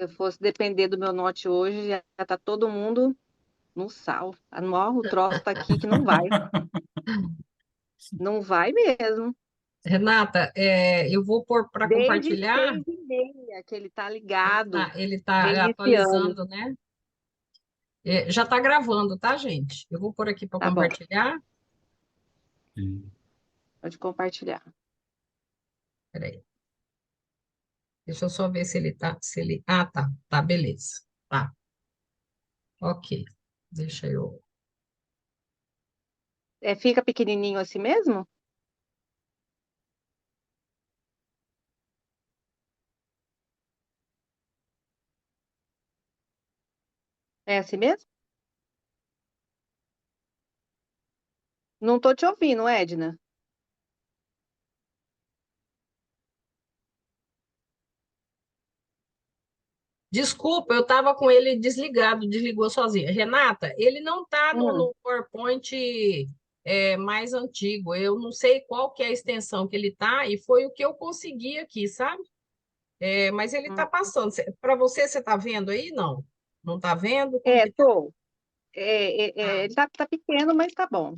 Se eu fosse depender do meu note hoje, já tá todo mundo no sal. O troço tá aqui que não vai. Não vai mesmo. Renata, eu vou pôr para Desde compartilhar. 6h30 que ele tá Ele ligado, está ele tá reiniciando. atualizando, né? Já está gravando, tá, gente? Eu vou pôr aqui para Tá bom, compartilhar. Sim. pode compartilhar. Peraí, deixa eu só ver se ele tá, Ah, tá, beleza. Tá, ok. Deixa eu. É, fica pequenininho assim mesmo? É assim mesmo? Não tô te ouvindo, Edna. Desculpa, eu estava com ele desligado, desligou sozinho. Renata, ele não está no, Hum, no PowerPoint mais antigo. Eu não sei qual que é a extensão que ele está, e foi o que eu consegui aqui, sabe? Mas ele está hum. passando. Para você, você está vendo aí? Não. Não está vendo? Como É, que tá? tô. Ah, Ele tá pequeno, mas tá bom.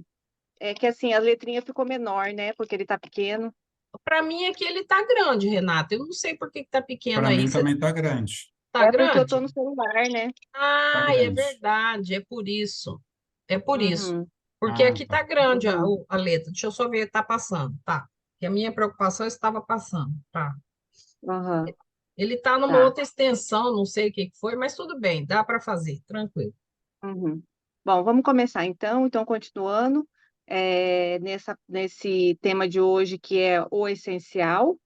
É que assim, a letrinha ficou menor, né? Porque ele tá pequeno. para mim é que ele está grande, Renata. Eu não sei por que está pequeno Para aí. mim Você também está grande. está É porque eu tô grande? no celular, né? Está Ah, é grande. verdade, é por isso. É por isso. Uhum, Porque Ah, aqui está tá. grande a, uhum, a letra. Deixa eu só ver, está passando. Tá. Que a minha preocupação estava passando. Tá. uhum, Ele está numa tá. outra extensão, não sei o que que foi, mas tudo bem, dá para fazer, tranquilo. Uhum. Bom, vamos começar então. Então, continuando nesse tema de hoje, que é o essencial,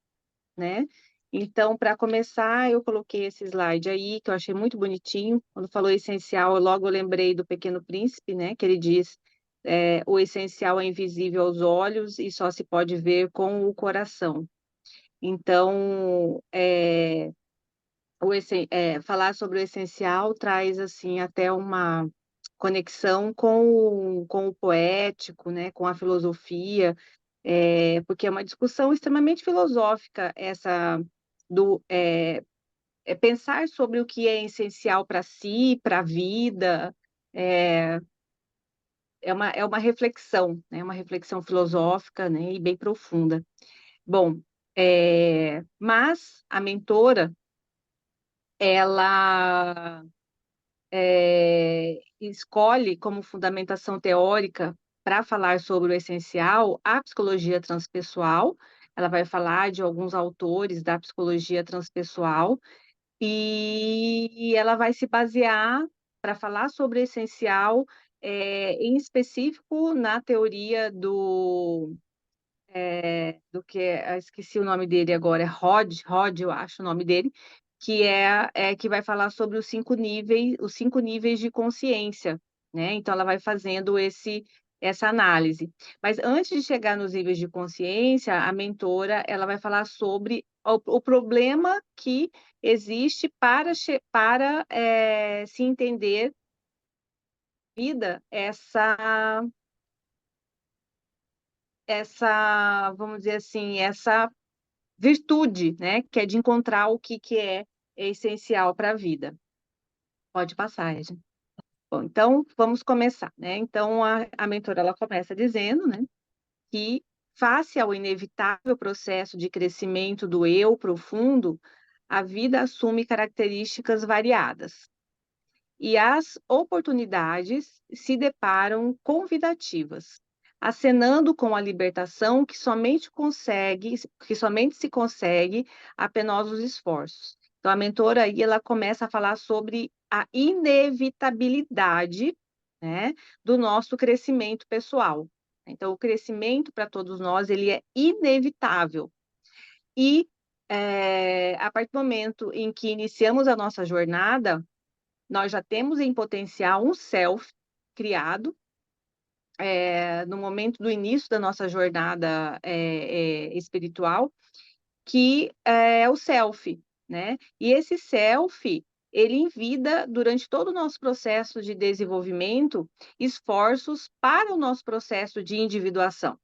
né? Então, para começar, eu coloquei esse slide aí, que eu achei muito bonitinho. Quando falou essencial, eu logo lembrei do Pequeno Príncipe, né? Que ele diz, o essencial é invisível aos olhos e só se pode ver com o coração. Então, falar sobre o essencial traz assim até uma conexão com o poético, né, com a filosofia, porque é uma discussão extremamente filosófica essa do pensar sobre o que é essencial para si, para a vida, é, é uma reflexão, né, uma reflexão filosófica, né, e bem profunda. Bom, mas a mentora ela escolhe como fundamentação teórica para falar sobre o essencial a psicologia transpessoal. Ela vai falar de alguns autores da psicologia transpessoal e ela vai se basear para falar sobre o essencial, em específico na teoria do que esqueci o nome dele agora, é Rod, eu acho o nome dele, que que vai falar sobre os 5 níveis de consciência, né? Então ela vai fazendo essa análise. Mas antes de chegar nos níveis de consciência, a mentora ela vai falar sobre o problema que existe para se entender vida vamos dizer assim, essa virtude, né? Que é de encontrar o que é essencial para a vida. Pode passar, Edna. Bom, então vamos começar, né? Então a mentora ela começa dizendo, né, que face ao inevitável processo de crescimento do eu profundo, a vida assume características variadas e as oportunidades se deparam convidativas, acenando com a libertação que somente se consegue a penosos esforços. Então, a mentora aí, ela começa a falar sobre a inevitabilidade, né, do nosso crescimento pessoal. Então, o crescimento para todos nós, ele é inevitável. E, a partir do momento em que iniciamos a nossa jornada, nós já temos em potencial um self criado no momento do início da nossa jornada espiritual, que é o self, né? E esse self, ele envida, durante todo o nosso processo de desenvolvimento, esforços para o nosso processo de individuação,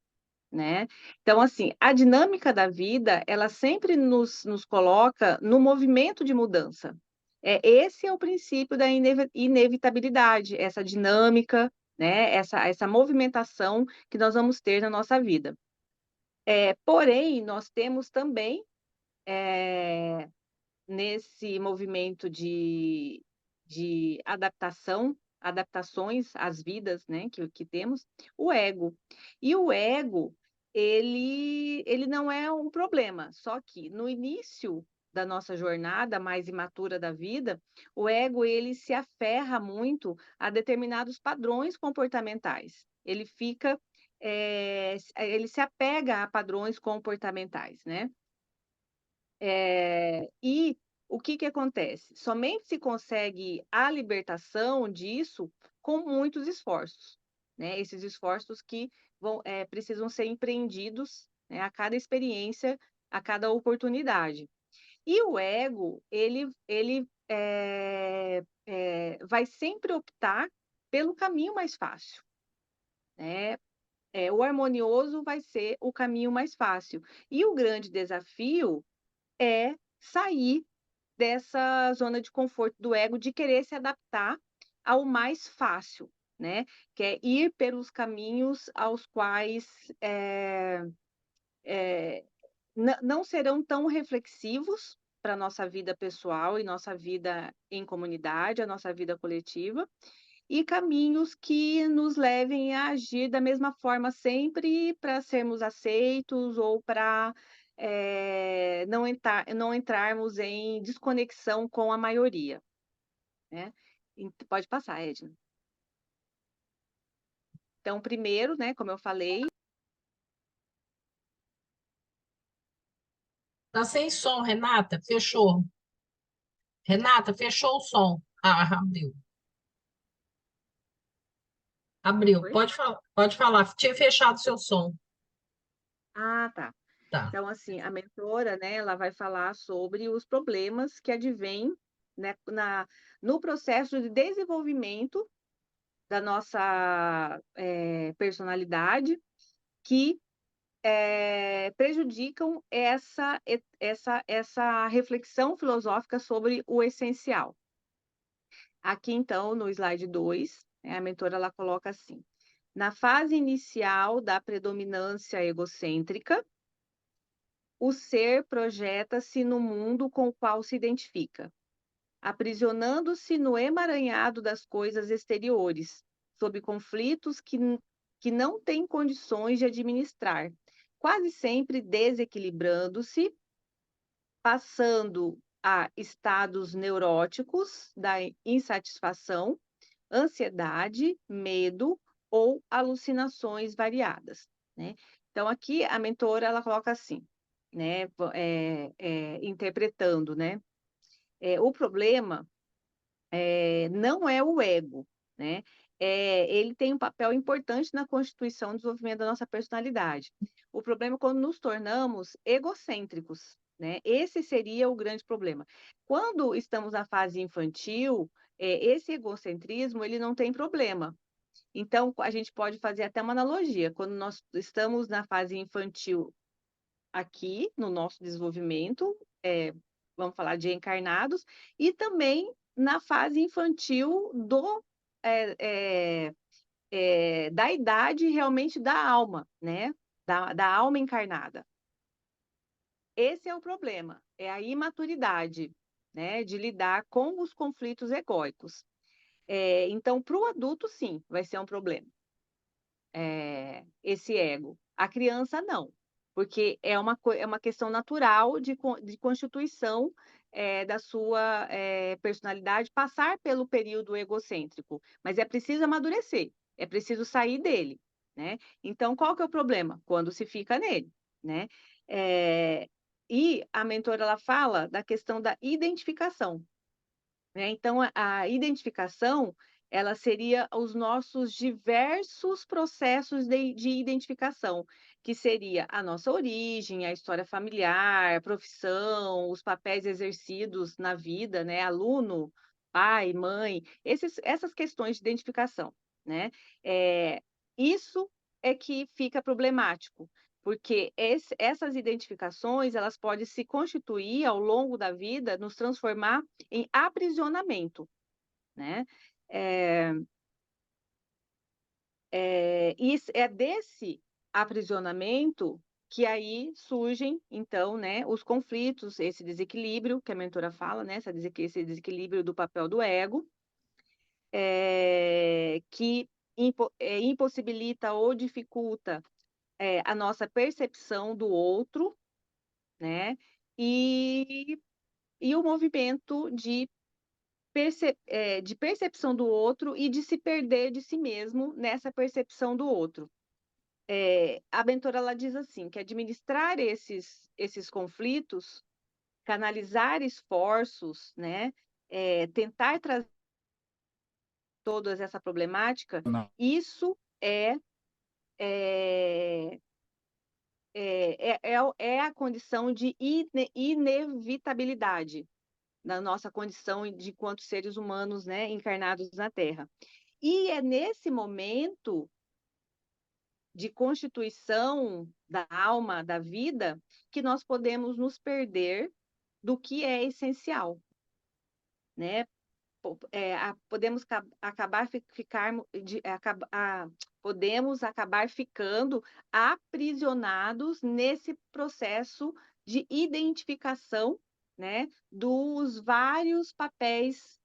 né? Então, assim, a dinâmica da vida, ela sempre nos coloca no movimento de mudança. Esse é o princípio da inevitabilidade, essa dinâmica, né? Essa movimentação que nós vamos ter na nossa vida. Porém, nós temos também, nesse movimento de adaptações às vidas, né, que temos, o ego. E o ego, ele não é um problema, só que no início da nossa jornada mais imatura da vida, o ego, ele se aferra muito a determinados padrões comportamentais. Ele se apega a padrões comportamentais, né? E o que acontece? Somente se consegue a libertação disso com muitos esforços, né? Esses esforços que precisam ser empreendidos, né, a cada experiência, a cada oportunidade. E o ego, ele vai sempre optar pelo caminho mais fácil, né? O harmonioso vai ser o caminho mais fácil. E o grande desafio é sair dessa zona de conforto do ego, de querer se adaptar ao mais fácil, né? Que é ir pelos caminhos aos quais não serão tão reflexivos para a nossa vida pessoal e nossa vida em comunidade, a nossa vida coletiva, e caminhos que nos levem a agir da mesma forma sempre para sermos aceitos ou para não entrarmos em desconexão com a maioria, né? Pode passar, Edna. Então, primeiro, né, como eu falei... Tá sem som, Renata? Fechou. Renata, fechou o som. Ah, abriu. Abriu. Oi? Pode falar. Tinha fechado seu som. Ah, tá. Tá. Então, assim, a mentora, né, ela vai falar sobre os problemas que advêm, né, no processo de desenvolvimento da nossa personalidade, que prejudicam essa reflexão filosófica sobre o essencial. Aqui, então, no slide 2, a mentora ela coloca assim: na fase inicial da predominância egocêntrica, o ser projeta-se no mundo com o qual se identifica, aprisionando-se no emaranhado das coisas exteriores, sob conflitos que não tem condições de administrar, quase sempre desequilibrando-se, passando a estados neuróticos da insatisfação, ansiedade, medo ou alucinações variadas, né? Então, aqui a mentora ela coloca assim, né? Interpretando, né? O problema não é o ego, né? Ele tem um papel importante na constituição e desenvolvimento da nossa personalidade. O problema é quando nos tornamos egocêntricos, né? Esse seria o grande problema. Quando estamos na fase infantil, esse egocentrismo ele não tem problema. Então, a gente pode fazer até uma analogia. Quando nós estamos na fase infantil aqui, no nosso desenvolvimento, vamos falar de encarnados, e também na fase infantil da idade realmente da alma, né? Da alma encarnada. Esse é o problema, é a imaturidade, né? De lidar com os conflitos egóicos. Então, para o adulto, sim, vai ser um problema. Esse ego. A criança, não, porque é uma questão natural de constituição da sua personalidade, passar pelo período egocêntrico, mas é preciso amadurecer, é preciso sair dele, né? Então, qual que é o problema? Quando se fica nele, né? E a mentora, ela fala da questão da identificação, né? Então, a identificação, ela seria os nossos diversos processos de identificação, que seria a nossa origem, a história familiar, a profissão, os papéis exercidos na vida, né? Aluno, pai, mãe, essas questões de identificação, né? Isso é que fica problemático, porque essas identificações, elas podem se constituir ao longo da vida, nos transformar em aprisionamento, né? E é desse aprisionamento que aí surgem, então, né, os conflitos, esse desequilíbrio que a mentora fala, né, esse desequilíbrio do papel do ego, que impossibilita ou dificulta a nossa percepção do outro, né, e o movimento de percepção do outro e de se perder de si mesmo nessa percepção do outro. A mentora ela diz assim, que administrar esses conflitos, canalizar esforços, né, tentar trazer toda essa problemática, Não. isso é, é a condição de inevitabilidade da nossa condição de enquanto seres humanos, né, encarnados na Terra. E é nesse momento de constituição da alma, da vida, que nós podemos nos perder do que é essencial, né? Podemos acabar podemos acabar ficando aprisionados nesse processo de identificação, né, dos vários papéis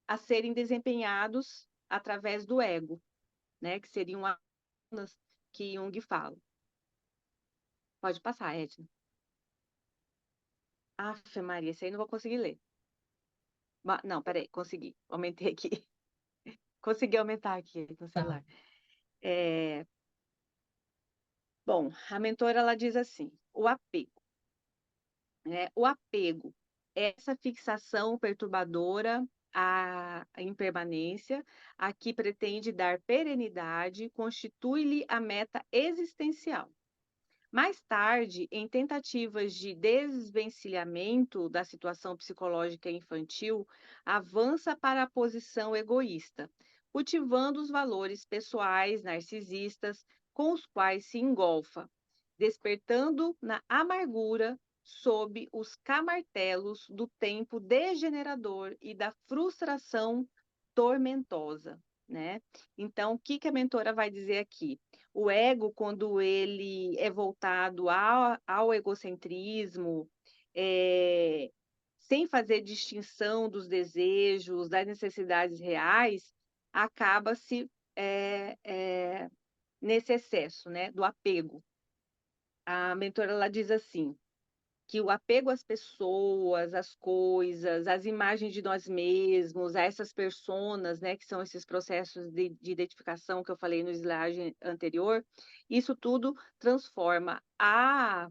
a serem desempenhados através do ego, né, que seriam as que Jung fala. Pode passar, Edna. Afe Maria, esse aí não vou conseguir ler. Não, peraí, consegui. Aumentei aqui. Consegui aumentar aqui no Tá. celular. Bom, a mentora ela diz assim: o apego. O apego é essa fixação perturbadora à impermanência, a que pretende dar perenidade, constitui-lhe a meta existencial. Mais tarde, em tentativas de desvencilhamento da situação psicológica infantil, avança para a posição egoísta, cultivando os valores pessoais narcisistas com os quais se engolfa, despertando na amargura sob os camartelos do tempo degenerador e da frustração tormentosa, né? Então, o que a mentora vai dizer aqui? O ego, quando ele é voltado ao egocentrismo, sem fazer distinção dos desejos, das necessidades reais, acaba-se nesse excesso, né, do apego. A mentora ela diz assim, que o apego às pessoas, às coisas, às imagens de nós mesmos, a essas personas, né, que são esses processos de identificação que eu falei no slide anterior, isso tudo transforma a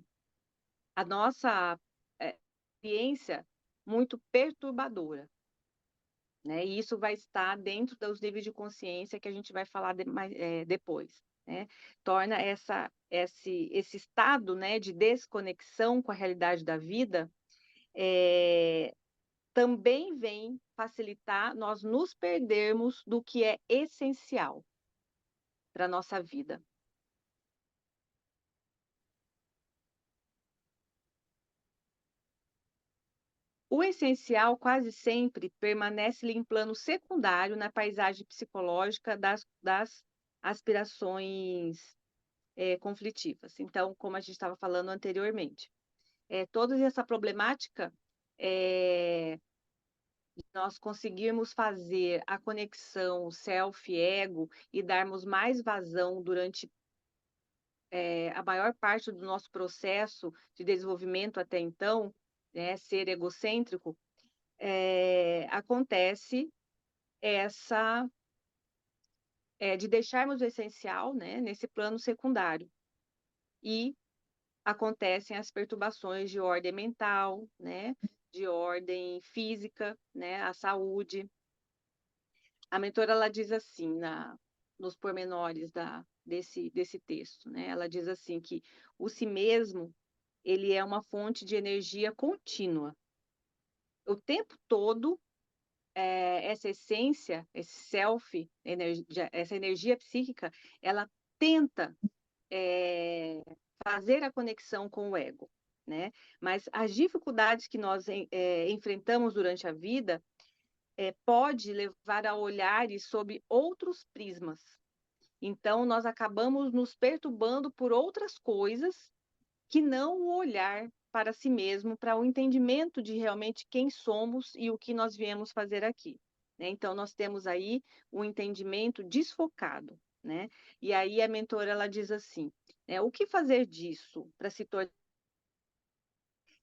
nossa experiência muito perturbadora, né? E isso vai estar dentro dos níveis de consciência que a gente vai falar depois, né? Torna esse estado, né, de desconexão com a realidade da vida também vem facilitar nós nos perdermos do que é essencial para a nossa vida. O essencial quase sempre permanece em plano secundário na paisagem psicológica das aspirações conflitivas. Então, como a gente estava falando anteriormente, toda essa problemática nós conseguirmos fazer a conexão self-ego e darmos mais vazão durante a maior parte do nosso processo de desenvolvimento até então, né, ser egocêntrico, acontece essa de deixarmos o essencial, né, nesse plano secundário. E acontecem as perturbações de ordem mental, né, de ordem física, né, a saúde. A mentora ela diz assim, nos pormenores desse texto, né, ela diz assim que o si mesmo ele é uma fonte de energia contínua. O tempo todo, essa essência, esse self, essa energia psíquica, ela tenta fazer a conexão com o ego, né? Mas as dificuldades que nós enfrentamos durante a vida pode levar a olhares sob outros prismas. Então, nós acabamos nos perturbando por outras coisas que não o olhar para si mesmo, para o entendimento de realmente quem somos e o que nós viemos fazer aqui, né? Então, nós temos aí um entendimento desfocado, né? E aí a mentora, ela diz assim, né, o que fazer disso para se tornar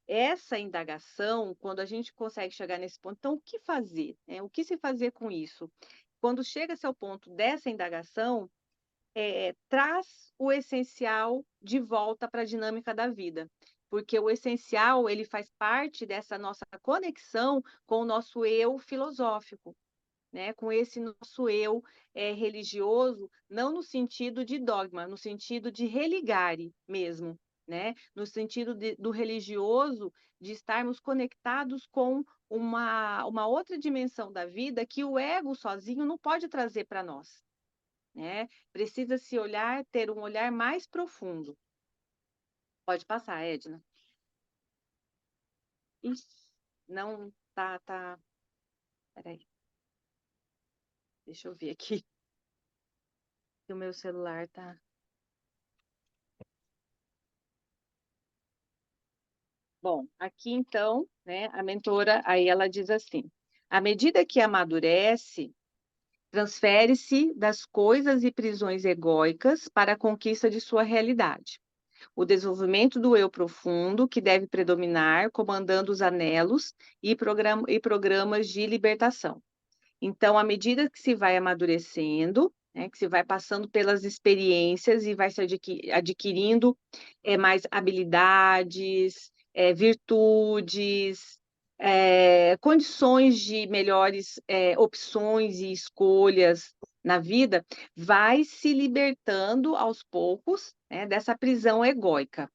essa indagação, quando a gente consegue chegar nesse ponto, então o que fazer, né? O que se fazer com isso? Quando chega-se ao ponto dessa indagação, traz o essencial de volta para a dinâmica da vida, porque o essencial ele faz parte dessa nossa conexão com o nosso eu filosófico, né? Com esse nosso eu religioso, não no sentido de dogma, no sentido de religare mesmo, né? No sentido do religioso, de estarmos conectados com uma outra dimensão da vida que o ego sozinho não pode trazer para nós, né? Precisa se olhar, ter um olhar mais profundo. Pode passar, Edna. Ixi, não, tá. Peraí, deixa eu ver aqui. Que o meu celular tá. Bom, aqui então, né, a mentora, aí ela diz assim: à medida que amadurece, transfere-se das coisas e prisões egóicas para a conquista de sua realidade. O desenvolvimento do eu profundo, que deve predominar, comandando os anelos e programas de libertação. Então, à medida que se vai amadurecendo, né, que se vai passando pelas experiências e vai se adquirindo mais habilidades, virtudes, condições de melhores opções e escolhas na vida, vai se libertando aos poucos, né, dessa prisão egóica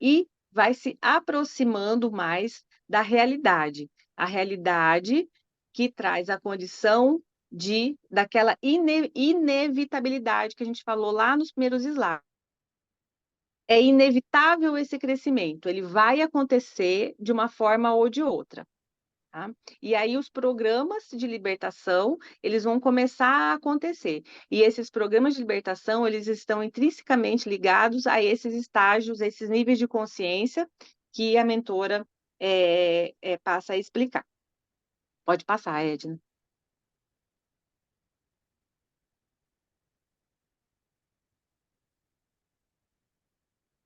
e vai se aproximando mais da realidade. A realidade que traz a condição daquela inevitabilidade que a gente falou lá nos primeiros slides. É inevitável esse crescimento, ele vai acontecer de uma forma ou de outra. Tá? E aí os programas de libertação, eles vão começar a acontecer. E esses programas de libertação, eles estão intrinsecamente ligados a esses estágios, a esses níveis de consciência que a mentora passa a explicar. Pode passar, Edna.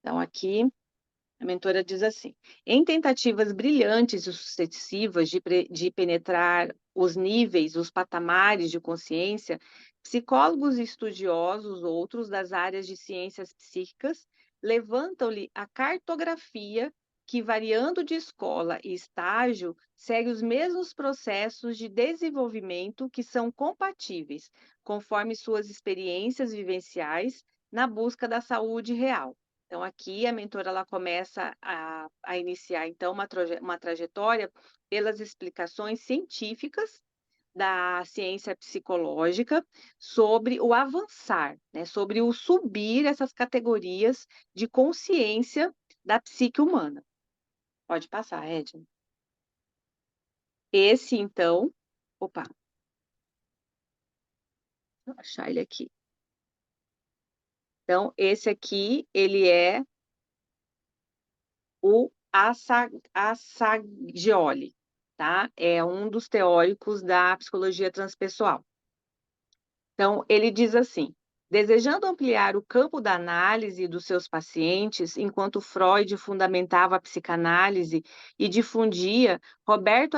Então, aqui a mentora diz assim: em tentativas brilhantes e sucessivas de penetrar os níveis, os patamares de consciência, psicólogos e estudiosos, outros das áreas de ciências psíquicas, levantam-lhe a cartografia que, variando de escola e estágio, segue os mesmos processos de desenvolvimento que são compatíveis, conforme suas experiências vivenciais, na busca da saúde real. Então, aqui a mentora ela começa a iniciar, então, uma trajetória pelas explicações científicas da ciência psicológica sobre o avançar, né, sobre o subir essas categorias de consciência da psique humana. Pode passar, Edna. Esse, então, opa, vou achar ele aqui. Então, esse aqui, ele é o Assagioli, tá? É um dos teóricos da psicologia transpessoal. Então, ele diz assim: desejando ampliar o campo da análise dos seus pacientes, enquanto Freud fundamentava a psicanálise e difundia Roberto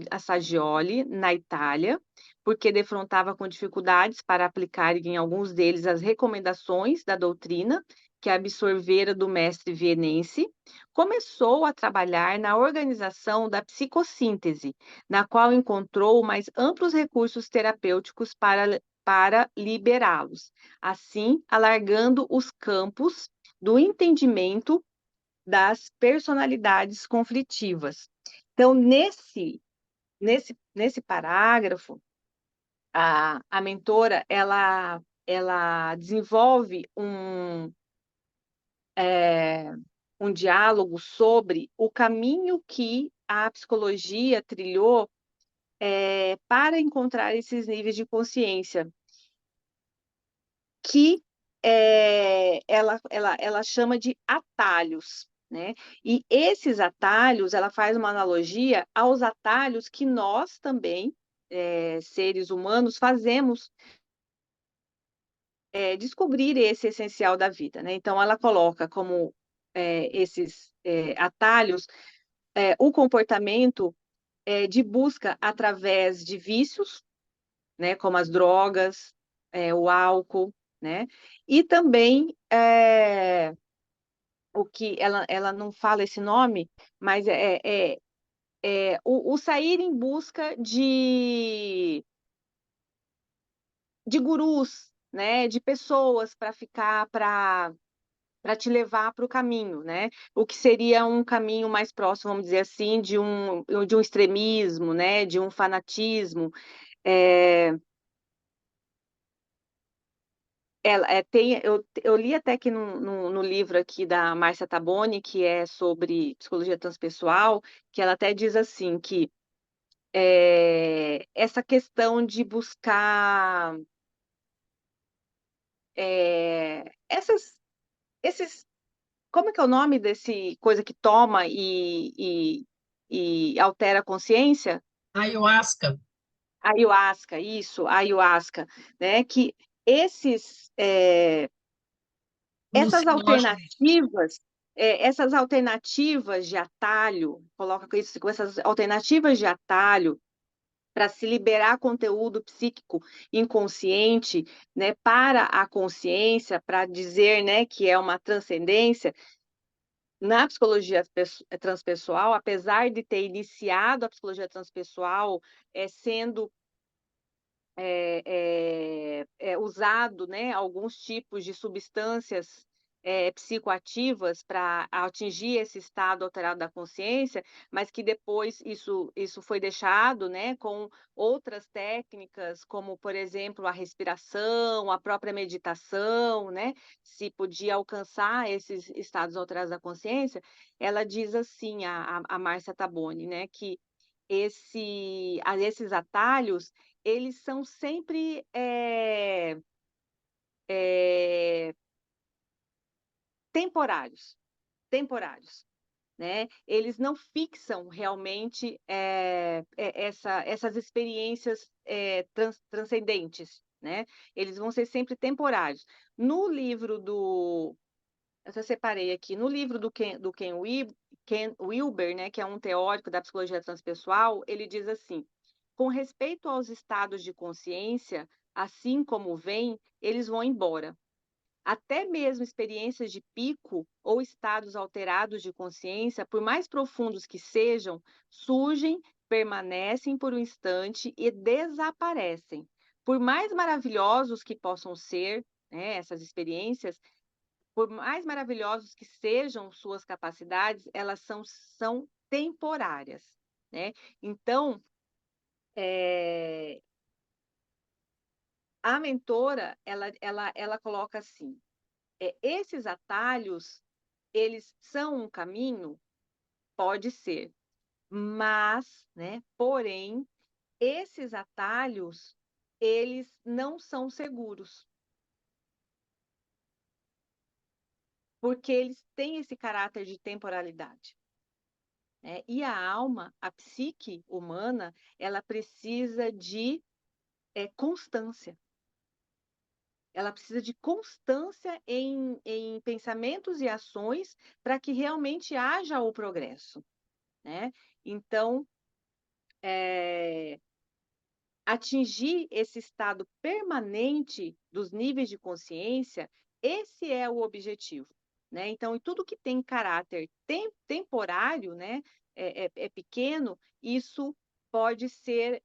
Assagioli na Itália, porque defrontava com dificuldades para aplicar em alguns deles as recomendações da doutrina que absorvera do mestre vienense, começou a trabalhar na organização da psicossíntese, na qual encontrou mais amplos recursos terapêuticos para liberá-los, assim alargando os campos do entendimento das personalidades conflitivas. Então, nesse parágrafo, a mentora ela desenvolve um diálogo sobre o caminho que a psicologia trilhou para encontrar esses níveis de consciência, que ela chama de atalhos, né? E esses atalhos, ela faz uma analogia aos atalhos que nós também, seres humanos, fazemos descobrir esse essencial da vida, né? Então, ela coloca como esses atalhos o comportamento de busca através de vícios, né? Como as drogas, o álcool, né? E também o que ela não fala esse nome, mas o sair em busca de gurus, né? De pessoas para ficar, para te levar para o caminho, né? O que seria um caminho mais próximo, vamos dizer assim, de um extremismo, né? De um fanatismo. É, eu li até que no livro aqui da Márcia Taboni, que é sobre psicologia transpessoal, que ela até diz assim que essa questão de buscar esses, como é que é o nome desse coisa que toma e altera a consciência? Ayahuasca, Ayahuasca, isso, ayahuasca, né? Que esses, alucinógenos. essas alternativas de atalho, coloca isso, com essas alternativas de atalho para se liberar conteúdo psíquico inconsciente, né, para a consciência, para dizer, né, que é uma transcendência. Na psicologia transpessoal, apesar de ter iniciado a psicologia transpessoal sendo usado, né, alguns tipos de substâncias psicoativas para atingir esse estado alterado da consciência, mas que depois isso foi deixado, né, com outras técnicas, como, por exemplo, a respiração, a própria meditação, né, se podia alcançar esses estados alterados da consciência. Ela diz assim, a Márcia Taboni, né, que esses atalhos eles são sempre temporários, temporários, né? Eles não fixam realmente essas experiências transcendentes, né? Eles vão ser sempre temporários. No livro eu separei aqui, no livro do Ken Wilber, né, que é um teórico da psicologia transpessoal, ele diz assim: com respeito aos estados de consciência, assim como vêm, eles vão embora. Até mesmo experiências de pico ou estados alterados de consciência, por mais profundos que sejam, surgem, permanecem por um instante e desaparecem. Por mais maravilhosos que possam ser, né, essas experiências, por mais maravilhosos que sejam suas capacidades, elas são temporárias, né? Então, a mentora, ela coloca assim, esses atalhos, eles são um caminho? Pode ser, mas, né, porém, esses atalhos, eles não são seguros, porque eles têm esse caráter de temporalidade. E a alma, a psique humana, ela precisa de constância. Ela precisa de constância em pensamentos e ações para que realmente haja o progresso, né? Então, atingir esse estado permanente dos níveis de consciência, esse é o objetivo, né? Então, e tudo que tem caráter temporário, né, é pequeno, isso pode ser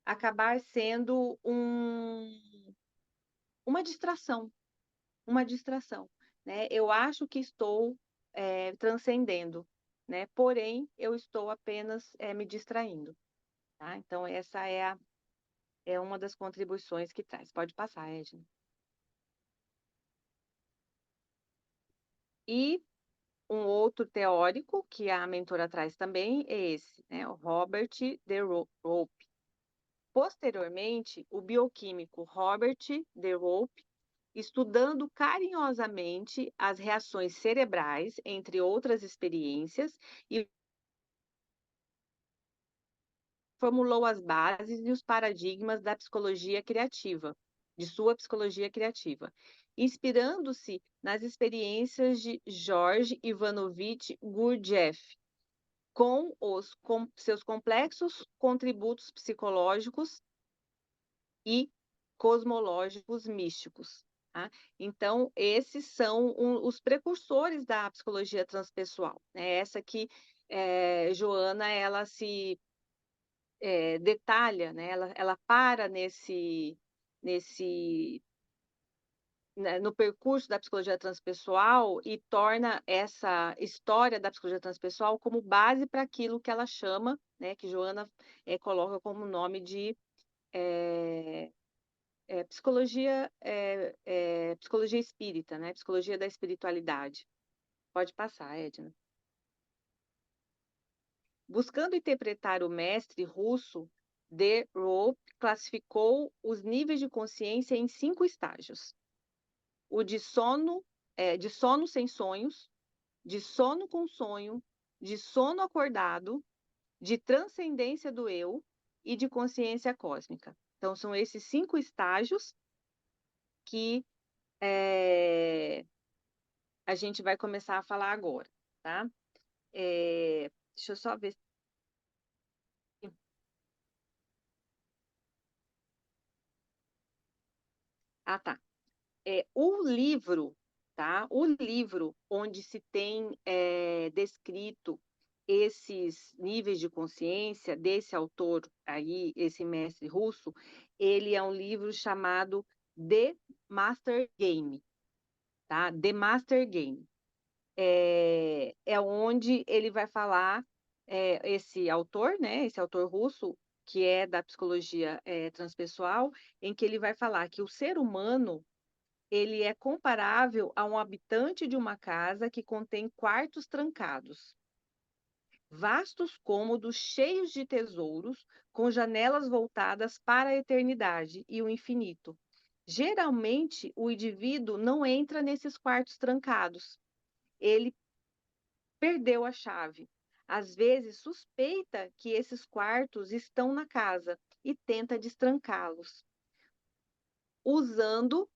acabar sendo uma uma distração, né? Eu acho que estou transcendendo, né? Porém, eu estou apenas me distraindo, tá? Então, essa é uma das contribuições que traz. Pode passar, Edna. E um outro teórico que a mentora traz também é esse, né, o Robert de Rope. Posteriormente, o bioquímico Robert de Rope, estudando carinhosamente as reações cerebrais, entre outras experiências, e formulou as bases e os paradigmas da psicologia criativa, de sua psicologia criativa, inspirando-se nas experiências de George Ivanovich Gurdjieff, com seus complexos contributos psicológicos e cosmológicos místicos. Tá? Então, esses são os precursores da psicologia transpessoal. Né? Essa que Joana, ela se detalha, né? Ela para nesse né, no percurso da psicologia transpessoal e torna essa história da psicologia transpessoal como base para aquilo que ela chama, né, que Joana coloca como nome de psicologia espírita, né, psicologia da espiritualidade. Pode passar, Edna. Buscando interpretar o mestre russo, de Roop classificou os níveis de consciência em 5 estágios. O de sono sem sonhos, de sono com sonho, de sono acordado, de transcendência do eu e de consciência cósmica. Então, são esses 5 estágios que a gente vai começar a falar agora, tá? Deixa eu só ver. Ah, tá. O livro, tá? O livro onde se tem descrito esses níveis de consciência desse autor aí, esse mestre russo, ele é um livro chamado The Master Game, tá? The Master Game. É onde ele vai falar, esse autor, né? Esse autor russo, que é da psicologia transpessoal, em que ele vai falar que o ser humano ele é comparável a um habitante de uma casa que contém quartos trancados, vastos cômodos cheios de tesouros, com janelas voltadas para a eternidade e o infinito. Geralmente, o indivíduo não entra nesses quartos trancados. Ele perdeu a chave. Às vezes, suspeita que esses quartos estão na casa e tenta destrancá-los, usando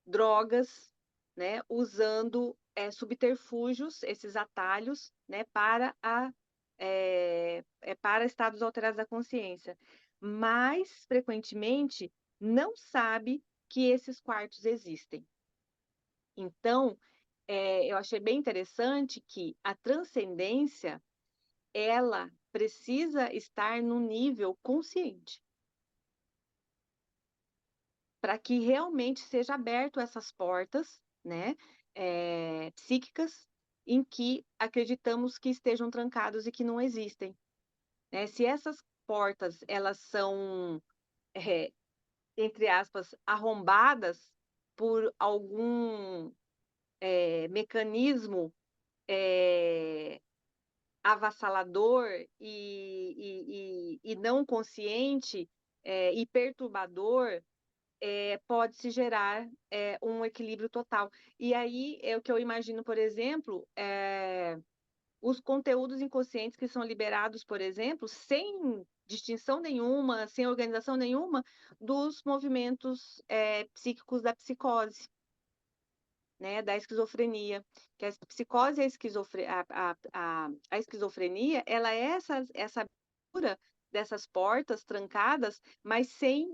drogas, né, usando subterfúgios, esses atalhos, né, para estados alterados da consciência. Mais frequentemente, não sabe que esses quartos existem. Então, eu achei bem interessante que a transcendência, ela precisa estar no nível consciente, para que realmente seja aberto essas portas, né, psíquicas, em que acreditamos que estejam trancados e que não existem. Né? Se essas portas elas são, entre aspas, arrombadas por algum mecanismo avassalador e não consciente e perturbador, pode-se gerar um equilíbrio total. E aí é o que eu imagino, por exemplo, os conteúdos inconscientes que são liberados, por exemplo, sem distinção nenhuma, sem organização nenhuma, dos movimentos psíquicos da psicose, né, da esquizofrenia. Que a psicose e a esquizofrenia, ela é essa abertura dessas portas trancadas, mas sem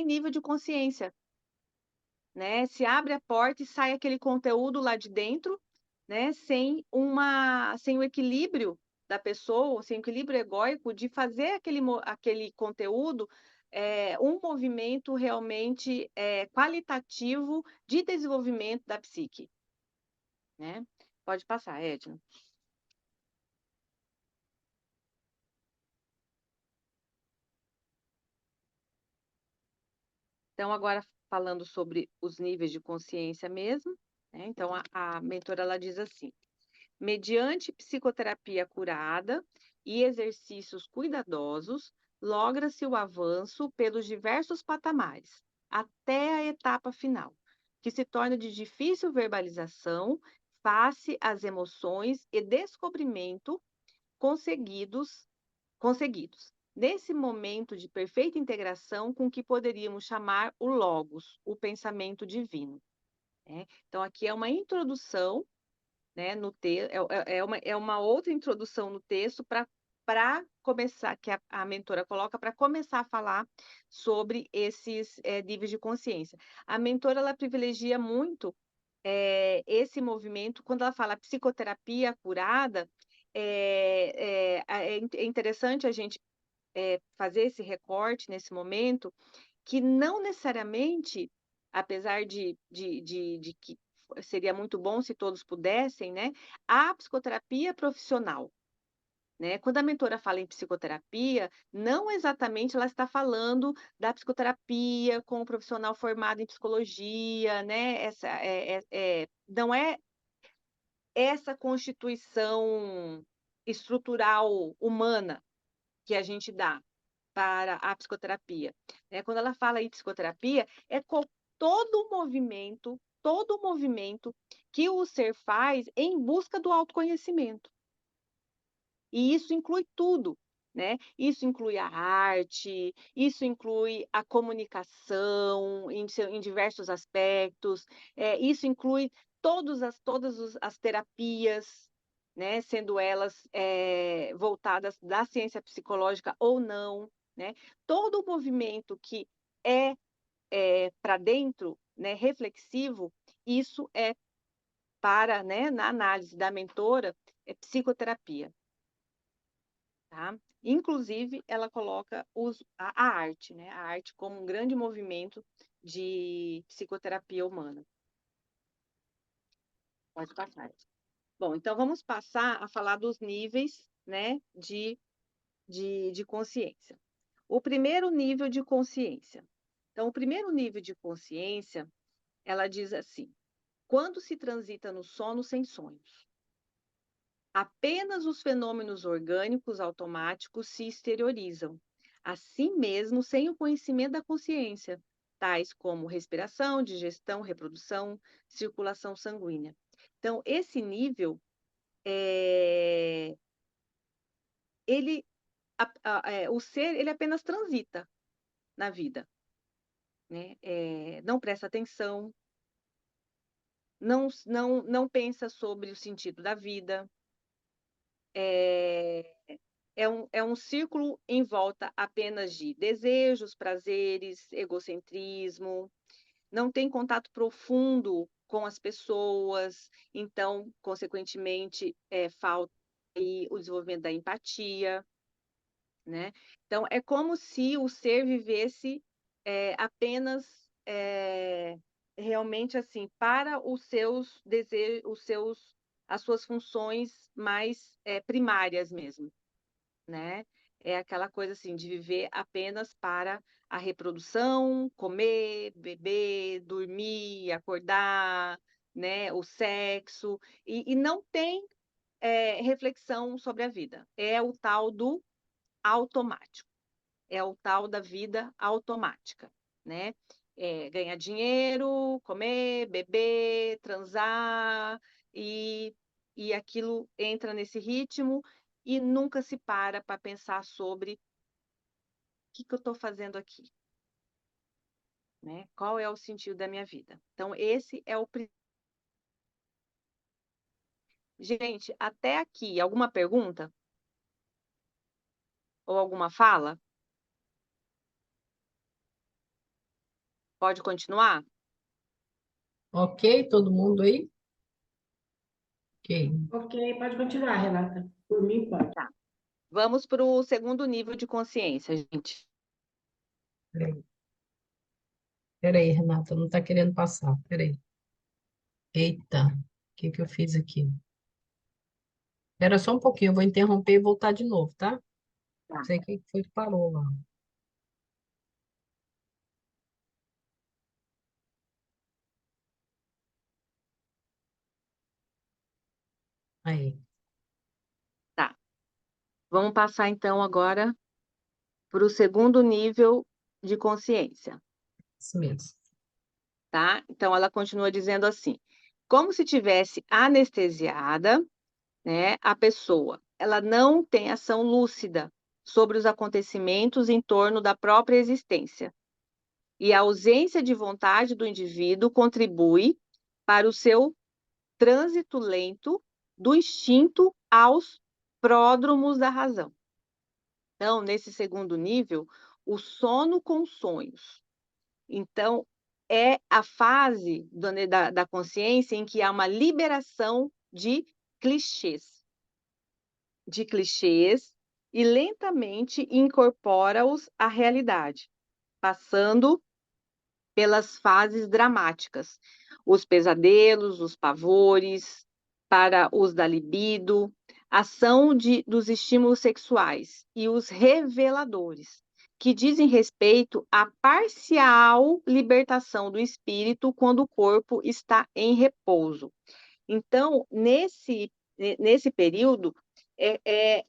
nível de consciência. Né? Se abre a porta e sai aquele conteúdo lá de dentro, né? Sem o equilíbrio da pessoa, sem o equilíbrio egóico de fazer aquele conteúdo um movimento realmente qualitativo de desenvolvimento da psique. Né? Pode passar, Edna. Então, agora falando sobre os níveis de consciência mesmo, né? Então, a mentora ela diz assim: mediante psicoterapia curada e exercícios cuidadosos, logra-se o avanço pelos diversos patamares, até a etapa final, que se torna de difícil verbalização face às emoções e descobrimento conseguidos, conseguidos. Nesse momento de perfeita integração com o que poderíamos chamar o Logos, o pensamento divino, né? Então, aqui é uma introdução, né, no é uma outra introdução no texto para começar, que a mentora coloca para começar a falar sobre esses níveis de consciência. A mentora ela privilegia muito esse movimento quando ela fala psicoterapia curada. É interessante a gente fazer esse recorte nesse momento, que não necessariamente, apesar de que seria muito bom se todos pudessem, né? A psicoterapia profissional, né? Quando a mentora fala em psicoterapia, não exatamente ela está falando da psicoterapia com o profissional formado em psicologia, né? Não é essa constituição estrutural humana que a gente dá para a psicoterapia, né? Quando ela fala em psicoterapia, é todo o movimento que o ser faz em busca do autoconhecimento. E isso inclui tudo, né? Isso inclui a arte, isso inclui a comunicação em diversos aspectos, isso inclui todas as terapias, né? Sendo elas voltadas da ciência psicológica ou não, né? Todo o movimento que é, para dentro, né, reflexivo, isso é para, né, na análise da mentora, é psicoterapia. Tá? Inclusive, ela coloca a arte, né? A arte como um grande movimento de psicoterapia humana. Pode passar. Bom, então vamos passar a falar dos níveis, né, de consciência. O primeiro nível de consciência. Então, o primeiro nível de consciência, ela diz assim: quando se transita no sono sem sonhos, apenas os fenômenos orgânicos automáticos se exteriorizam, assim mesmo sem o conhecimento da consciência, tais como respiração, digestão, reprodução, circulação sanguínea. Então, esse nível, ele, o ser, ele apenas transita na vida, né? Não presta atenção, não pensa sobre o sentido da vida, é, é um círculo em volta apenas de desejos, prazeres, egocentrismo, não tem contato profundo com as pessoas, então, consequentemente, falta aí o desenvolvimento da empatia, né? Então, é como se o ser vivesse apenas realmente assim para os seus desejos, as suas funções mais primárias mesmo, né? É aquela coisa assim de viver apenas para a reprodução, comer, beber, dormir, acordar, né? O sexo e não tem reflexão sobre a vida. É o tal do automático. É o tal da vida automática, né? Ganhar dinheiro, comer, beber, transar, e, e aquilo entra nesse ritmo e nunca se para pensar sobre o que eu estou fazendo aqui, né? Qual é o sentido da minha vida? Então, esse é o. Gente, até aqui, alguma pergunta? Ou alguma fala? Pode continuar? Ok, todo mundo aí? Ok. Ok, pode continuar, Renata. Por mim, pode. Tá. Vamos para o segundo nível de consciência, gente. Peraí. Peraí, Renata, não está querendo passar. Peraí. Eita, o que que eu fiz aqui? Espera só um pouquinho, eu vou interromper e voltar de novo, tá? Não Tá. sei o que foi que parou lá. Aí, Tá. Vamos passar então agora para o segundo nível de consciência, isso mesmo. tá? Então ela continua dizendo assim: como se tivesse anestesiada, né, a pessoa. Ela não tem ação lúcida sobre os acontecimentos em torno da própria existência. E a ausência de vontade do indivíduo contribui para o seu trânsito lento do instinto aos pródromos da razão. Então, nesse segundo nível, o sono com sonhos. Então, é a fase da consciência em que há uma liberação clichês, de clichês e lentamente incorpora-os à realidade, passando pelas fases dramáticas, os pesadelos, os pavores, para os da libido, ação dos estímulos sexuais e os reveladores, que dizem respeito à parcial libertação do espírito quando o corpo está em repouso. Então, nesse período,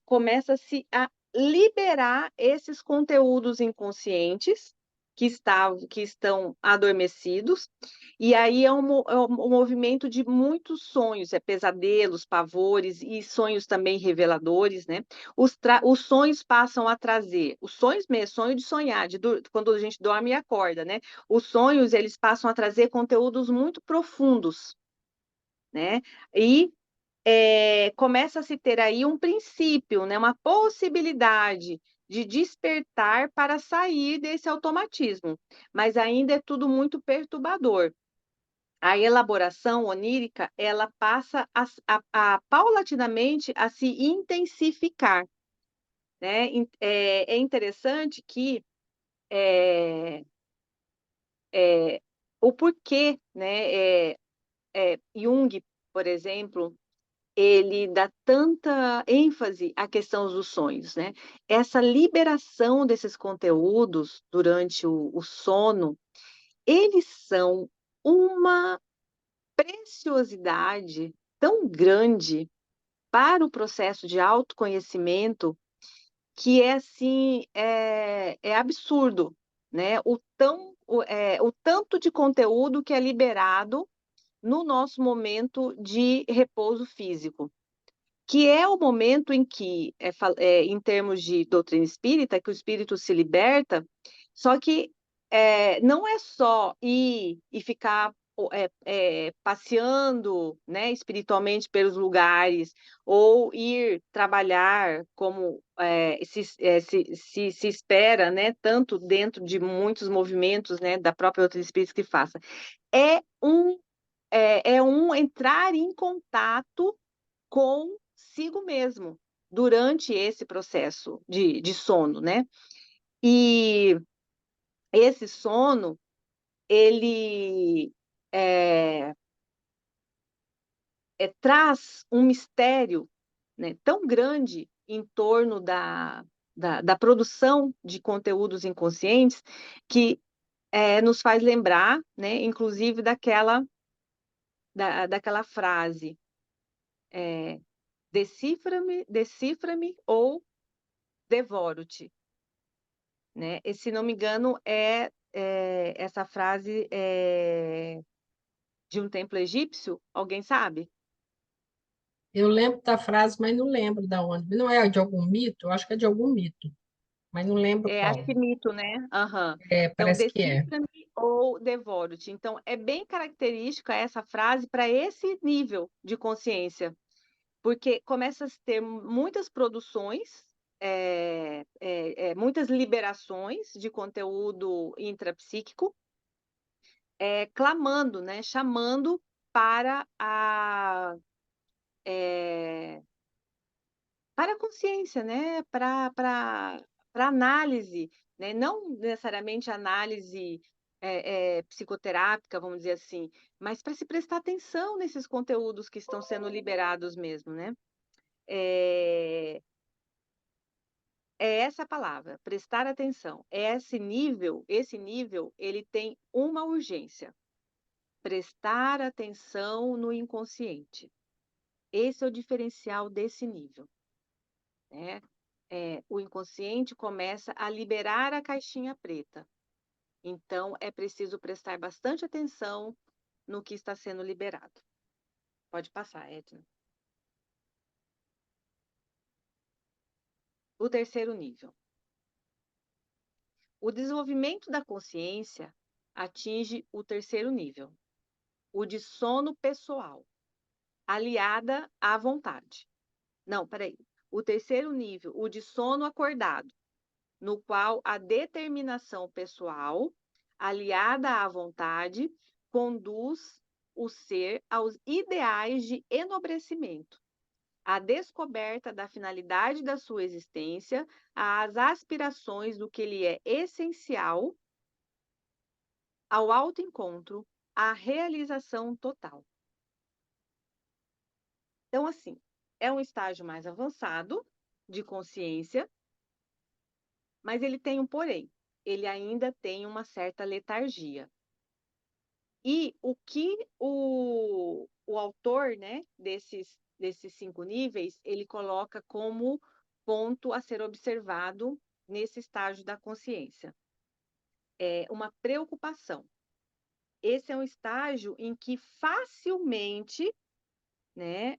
começa-se a liberar esses conteúdos inconscientes que estão adormecidos, e aí é um movimento de muitos sonhos, pesadelos, pavores e sonhos também reveladores, né? Os sonhos passam a trazer, os sonhos mesmo, sonho de sonhar, quando a gente dorme e acorda, né? Os sonhos, eles passam a trazer conteúdos muito profundos, né? E começa a se ter aí um princípio, né? Uma possibilidade de despertar para sair desse automatismo, mas ainda é tudo muito perturbador. A elaboração onírica, ela passa paulatinamente a se intensificar, né? É interessante que o porquê, né? Jung, por exemplo, ele dá tanta ênfase à questão dos sonhos, né? Essa liberação desses conteúdos durante o sono, eles são uma preciosidade tão grande para o processo de autoconhecimento que é assim, é absurdo, né? O tanto de conteúdo que é liberado no nosso momento de repouso físico, que é o momento em que, em termos de doutrina espírita, que o espírito se liberta, só que não é só ir e ficar passeando, né, espiritualmente pelos lugares, ou ir trabalhar como se espera, né, tanto dentro de muitos movimentos, né, da própria doutrina espírita que faça. É um, é um entrar em contato consigo mesmo durante esse processo de sono, né? E esse sono, ele traz um mistério, né, tão grande em torno da produção de conteúdos inconscientes que nos faz lembrar, né, inclusive daquela frase, decifra-me ou devoro-te, né? E, se não me engano, essa frase de um templo egípcio, alguém sabe? Eu lembro da frase, mas não lembro da onde. Não é de algum mito? Eu acho que é de algum mito, mas não lembro Acho qual. que mito, né? Aham. É, Então, parece que é. decifra-me ou devoro-te. Então, é bem característica essa frase para esse nível de consciência, porque começa a ter muitas produções, muitas liberações de conteúdo intrapsíquico, clamando, né? Chamando para é, para a consciência, né? Para análise, né? Não necessariamente análise psicoterápica, vamos dizer assim, mas para se prestar atenção nesses conteúdos que estão sendo liberados mesmo, né? É, é essa a palavra, prestar atenção. Esse nível, ele tem uma urgência: prestar atenção no inconsciente. Esse é o diferencial desse nível, né? O inconsciente começa a liberar a caixinha preta. Então, é preciso prestar bastante atenção no que está sendo liberado. Pode passar, Edna. O terceiro nível. O desenvolvimento da consciência atinge o terceiro nível, o de sono pessoal, aliada à vontade. Não, peraí. O terceiro nível, o de sono acordado, no qual a determinação pessoal, aliada à vontade, conduz o ser aos ideais de enobrecimento, à descoberta da finalidade da sua existência, às aspirações do que lhe é essencial, ao autoencontro, à realização total. Então, assim, é um estágio mais avançado de consciência, mas ele tem um porém. Ele ainda tem uma certa letargia. E o que o autor, né, desses 5 níveis, ele coloca como ponto a ser observado nesse estágio da consciência? É uma preocupação. Esse é um estágio em que facilmente, né,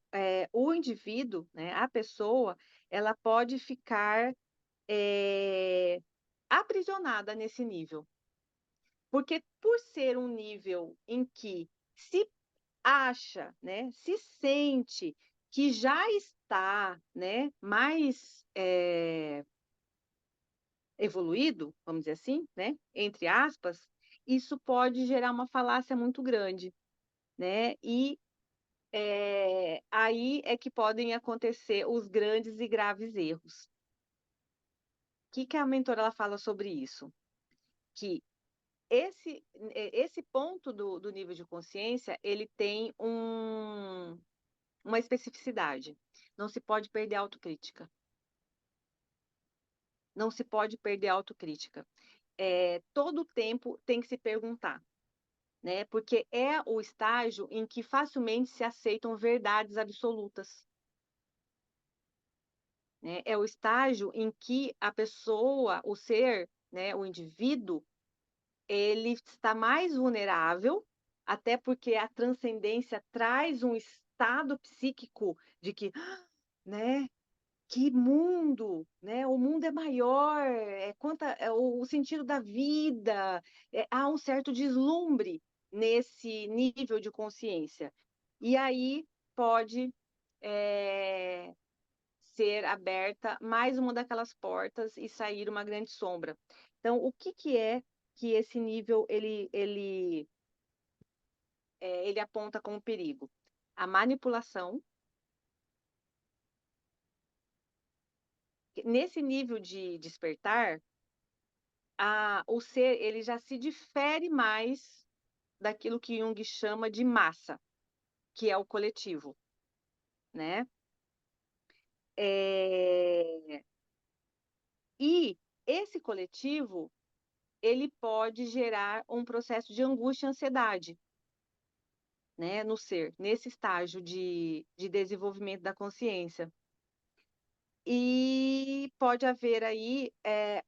o indivíduo, né, a pessoa, ela pode ficar aprisionada nesse nível. Porque por ser um nível em que se acha, né, se sente que já está, né, mais evoluído, vamos dizer assim, né, entre aspas, isso pode gerar uma falácia muito grande, né, e aí é que podem acontecer os grandes e graves erros. O que a mentora ela fala sobre isso? Que esse ponto do nível de consciência, ele tem uma especificidade. Não se pode perder a autocrítica. Não se pode perder a autocrítica. Todo o tempo tem que se perguntar, né? Porque é o estágio em que facilmente se aceitam verdades absolutas. Né? É o estágio em que a pessoa, o ser, né, o indivíduo, ele está mais vulnerável, até porque a transcendência traz um estado psíquico de que, né, que mundo, né? O mundo é maior, o sentido da vida, há um certo deslumbre nesse nível de consciência. E aí pode ser aberta mais uma daquelas portas e sair uma grande sombra. Então, o que é que esse nível ele aponta como perigo? A manipulação. Nesse nível de despertar, o ser ele já se difere mais daquilo que Jung chama de massa, que é o coletivo, né? E esse coletivo ele pode gerar um processo de angústia e ansiedade, né, no ser, nesse estágio de desenvolvimento da consciência. E pode haver aí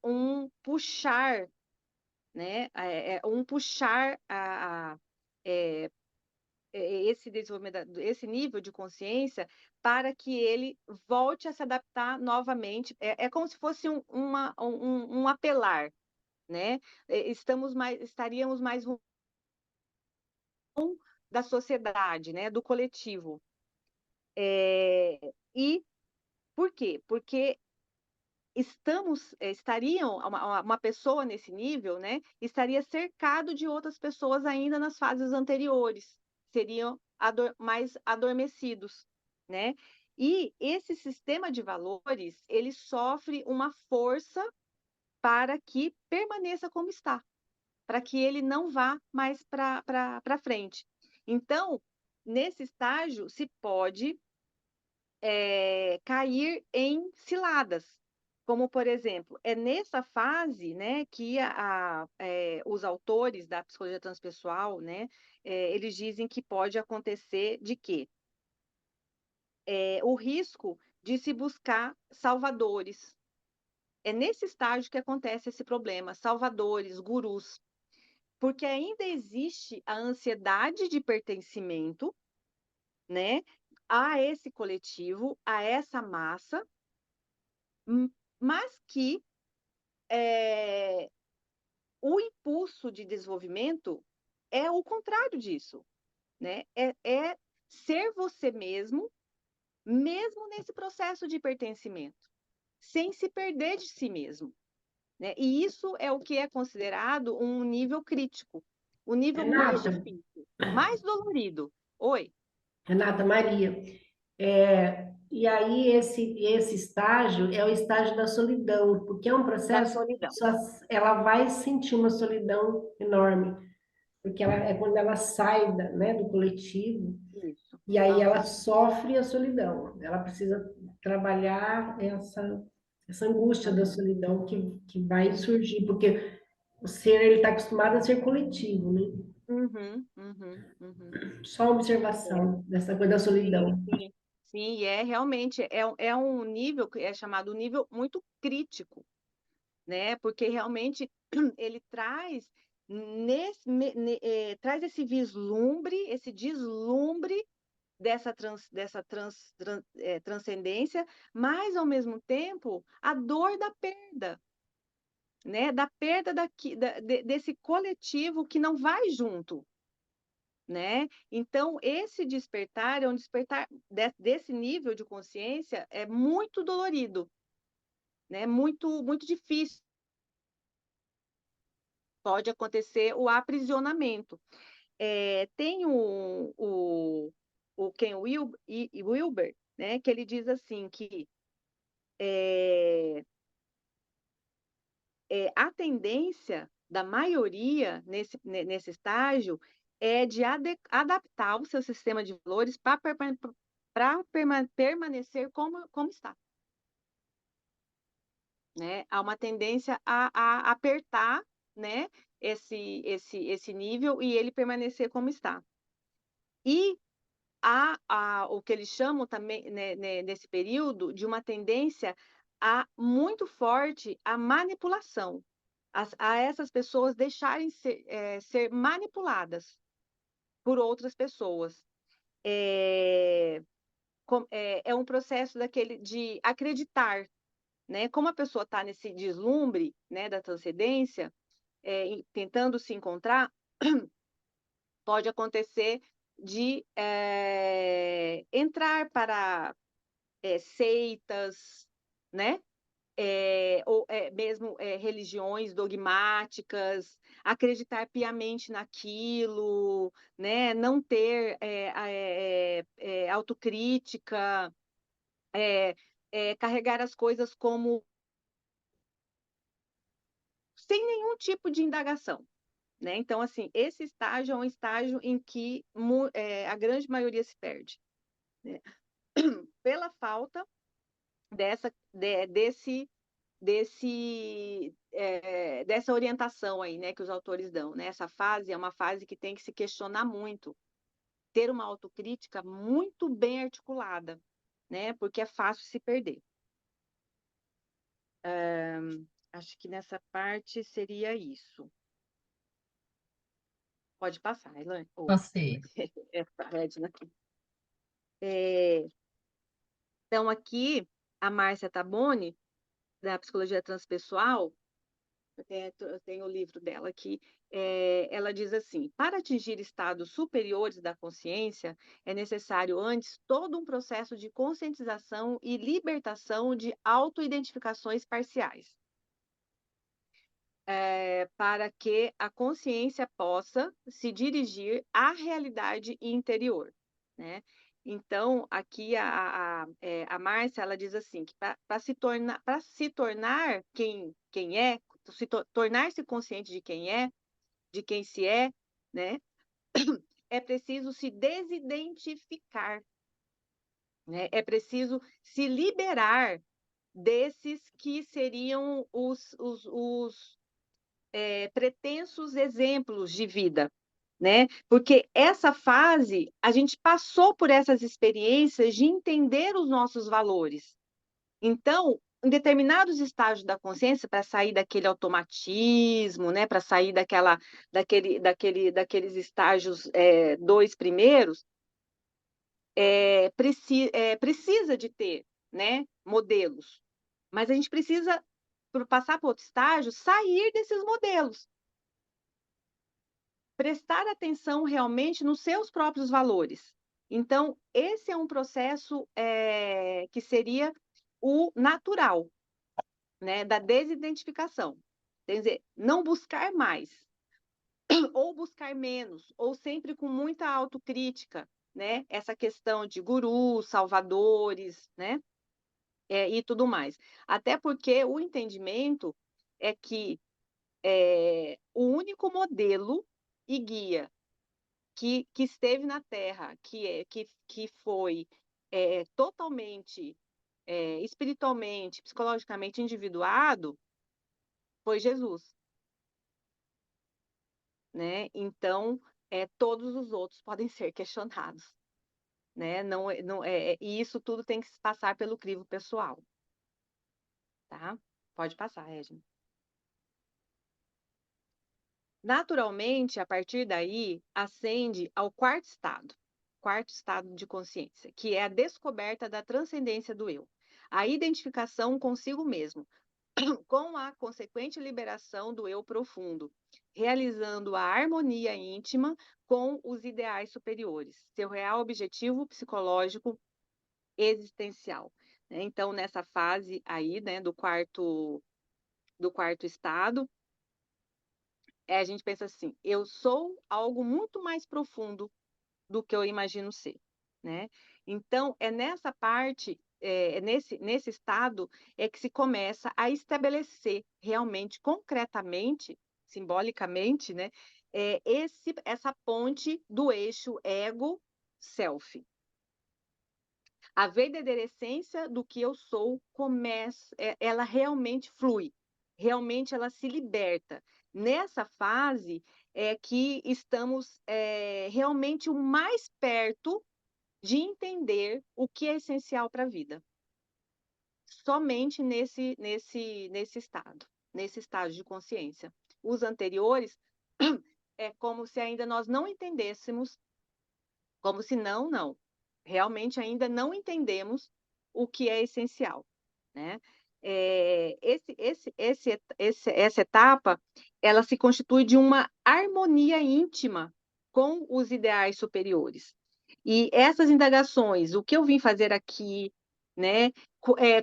um puxar, né, um puxar esse desenvolvimento, esse nível de consciência para que ele volte a se adaptar novamente. É como se fosse um apelar, né? Estaríamos mais da sociedade, né? Do coletivo. E por quê? Porque estariam uma pessoa nesse nível, né? Estaria cercado de outras pessoas ainda nas fases anteriores, seriam mais adormecidos, né? E esse sistema de valores, ele sofre uma força para que permaneça como está, para que ele não vá mais para frente. Então, nesse estágio, se pode cair em ciladas, como, por exemplo, é nessa fase, né, que os autores da psicologia transpessoal, né, eles dizem que pode acontecer de quê? o risco de se buscar salvadores. É nesse estágio que acontece esse problema, salvadores, gurus, porque ainda existe a ansiedade de pertencimento, né, a esse coletivo, a essa massa, mas que o impulso de desenvolvimento é o contrário disso, né? É ser você mesmo, mesmo nesse processo de pertencimento, sem se perder de si mesmo, né? E isso é o que é considerado um nível crítico, o nível mais Renata, difícil, mais dolorido. Oi, Renata, Maria, e aí esse estágio é o estágio da solidão, porque é um da processo que a solidão. pessoa, ela vai sentir uma solidão enorme, porque ela, é quando ela sai né, do coletivo, Isso. e aí ela Aham. sofre a solidão. Ela precisa trabalhar essa angústia da Aham. solidão que vai surgir, porque o ser, ele está acostumado a ser coletivo, né? Uhum, uhum, uhum. Só uma É, observação dessa coisa da sim, solidão. sim. Sim, e realmente é um nível que é chamado nível muito crítico, né? Porque realmente ele traz traz esse vislumbre, esse deslumbre dessa transcendência, mas ao mesmo tempo a dor da perda, né? Da perda desse coletivo que não vai junto, né? Então esse despertar é um despertar desse nível de consciência é muito dolorido, né? Muito difícil. Pode acontecer o aprisionamento. Tem o Ken Wilber, né, que ele diz assim que a tendência da maioria nesse estágio é de adaptar o seu sistema de valores para permanecer como está. Né? Há uma tendência a apertar, né, esse nível e ele permanecer como está. E o que eles chamam também, né, nesse período, de uma tendência muito forte à manipulação, a essas pessoas deixarem ser manipuladas por outras pessoas. É um processo daquele de acreditar, né? Como a pessoa está nesse deslumbre, né, da transcendência, tentando se encontrar, pode acontecer de entrar para seitas, né? Ou mesmo religiões dogmáticas, acreditar piamente naquilo, né? Não ter autocrítica, carregar as coisas como sem nenhum tipo de indagação. Né? Então, assim, esse estágio é um estágio em que a grande maioria se perde, né? Pela falta dessa orientação aí, né, que os autores dão, né? Essa fase é uma fase que tem que se questionar muito, ter uma autocrítica muito bem articulada, né? Porque é fácil se perder. Acho que nessa parte seria isso. Pode passar, Elaine. Passei. Edna. Então, aqui, a Márcia Taboni, da Psicologia Transpessoal, eu tenho o livro dela aqui, ela diz assim: para atingir estados superiores da consciência, é necessário antes todo um processo de conscientização e libertação de autoidentificações parciais, para que a consciência possa se dirigir à realidade interior, né? Então, aqui a Márcia, ela diz assim, que para se tornar quem é, tornar-se consciente de quem se é, né? É preciso se desidentificar, né? É preciso se liberar desses que seriam os pretensos exemplos de vida, né? Porque essa fase, a gente passou por essas experiências de entender os nossos valores. Então, em determinados estágios da consciência, para sair daquele automatismo, né? Para sair daqueles estágios dois primeiros, precisa de ter, né, modelos. Mas a gente precisa, para passar para outro estágio, sair desses modelos. Prestar atenção realmente nos seus próprios valores. Então, esse é um processo que seria o natural, né, da desidentificação. Quer dizer, não buscar mais, ou buscar menos, ou sempre com muita autocrítica, né? Essa questão de gurus, salvadores, né? E tudo mais. Até porque o entendimento é que o único modelo e guia que esteve na Terra, que foi totalmente, espiritualmente, psicologicamente individuado, foi Jesus, né? Então, todos os outros podem ser questionados, né? E isso tudo tem que se passar pelo crivo pessoal, tá? Pode passar, Regina. Naturalmente, a partir daí, ascende ao quarto estado de consciência, que é a descoberta da transcendência do eu, a identificação consigo mesmo, com a consequente liberação do eu profundo, realizando a harmonia íntima com os ideais superiores, seu real objetivo psicológico existencial. Então, nessa fase aí, né, do quarto estado, a gente pensa assim, eu sou algo muito mais profundo do que eu imagino ser, né? Então, é nessa parte, nesse estado, é que se começa a estabelecer realmente, concretamente, simbolicamente, né, essa ponte do eixo ego-self. A verdadeira essência do que eu sou ela realmente flui, realmente ela se liberta. Nessa fase é que estamos realmente o mais perto de entender o que é essencial para a vida. Somente nesse estágio de consciência. Os anteriores é como se ainda nós não entendêssemos, como se não. Realmente ainda não entendemos o que é essencial, né? Essa etapa, ela se constitui de uma harmonia íntima com os ideais superiores. E essas indagações, o que eu vim fazer aqui, né?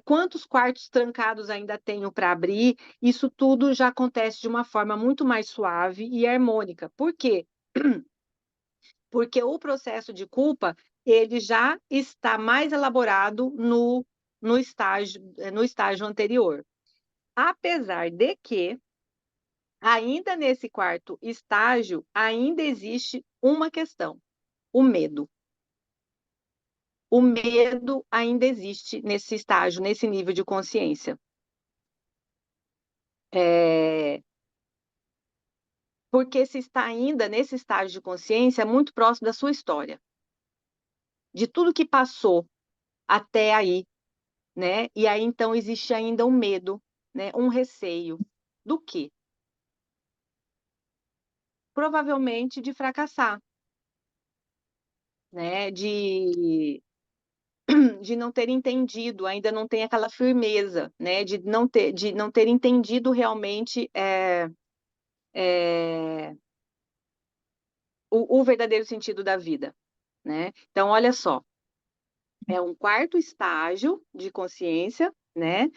Quantos quartos trancados ainda tenho para abrir? Isso tudo já acontece de uma forma muito mais suave e harmônica. Por quê? Porque o processo de culpa ele já está mais elaborado no estágio anterior. Apesar de que, ainda nesse quarto estágio, ainda existe uma questão, o medo. O medo ainda existe nesse estágio, nesse nível de consciência. Porque se está ainda nesse estágio de consciência muito próximo da sua história, de tudo que passou até aí, né? E aí então existe ainda um medo, né? Um receio do quê? Provavelmente de fracassar, né? De não ter entendido, ainda não tem aquela firmeza, né? De não ter entendido realmente o verdadeiro sentido da vida, né? Então, olha só, é um quarto estágio de consciência, né?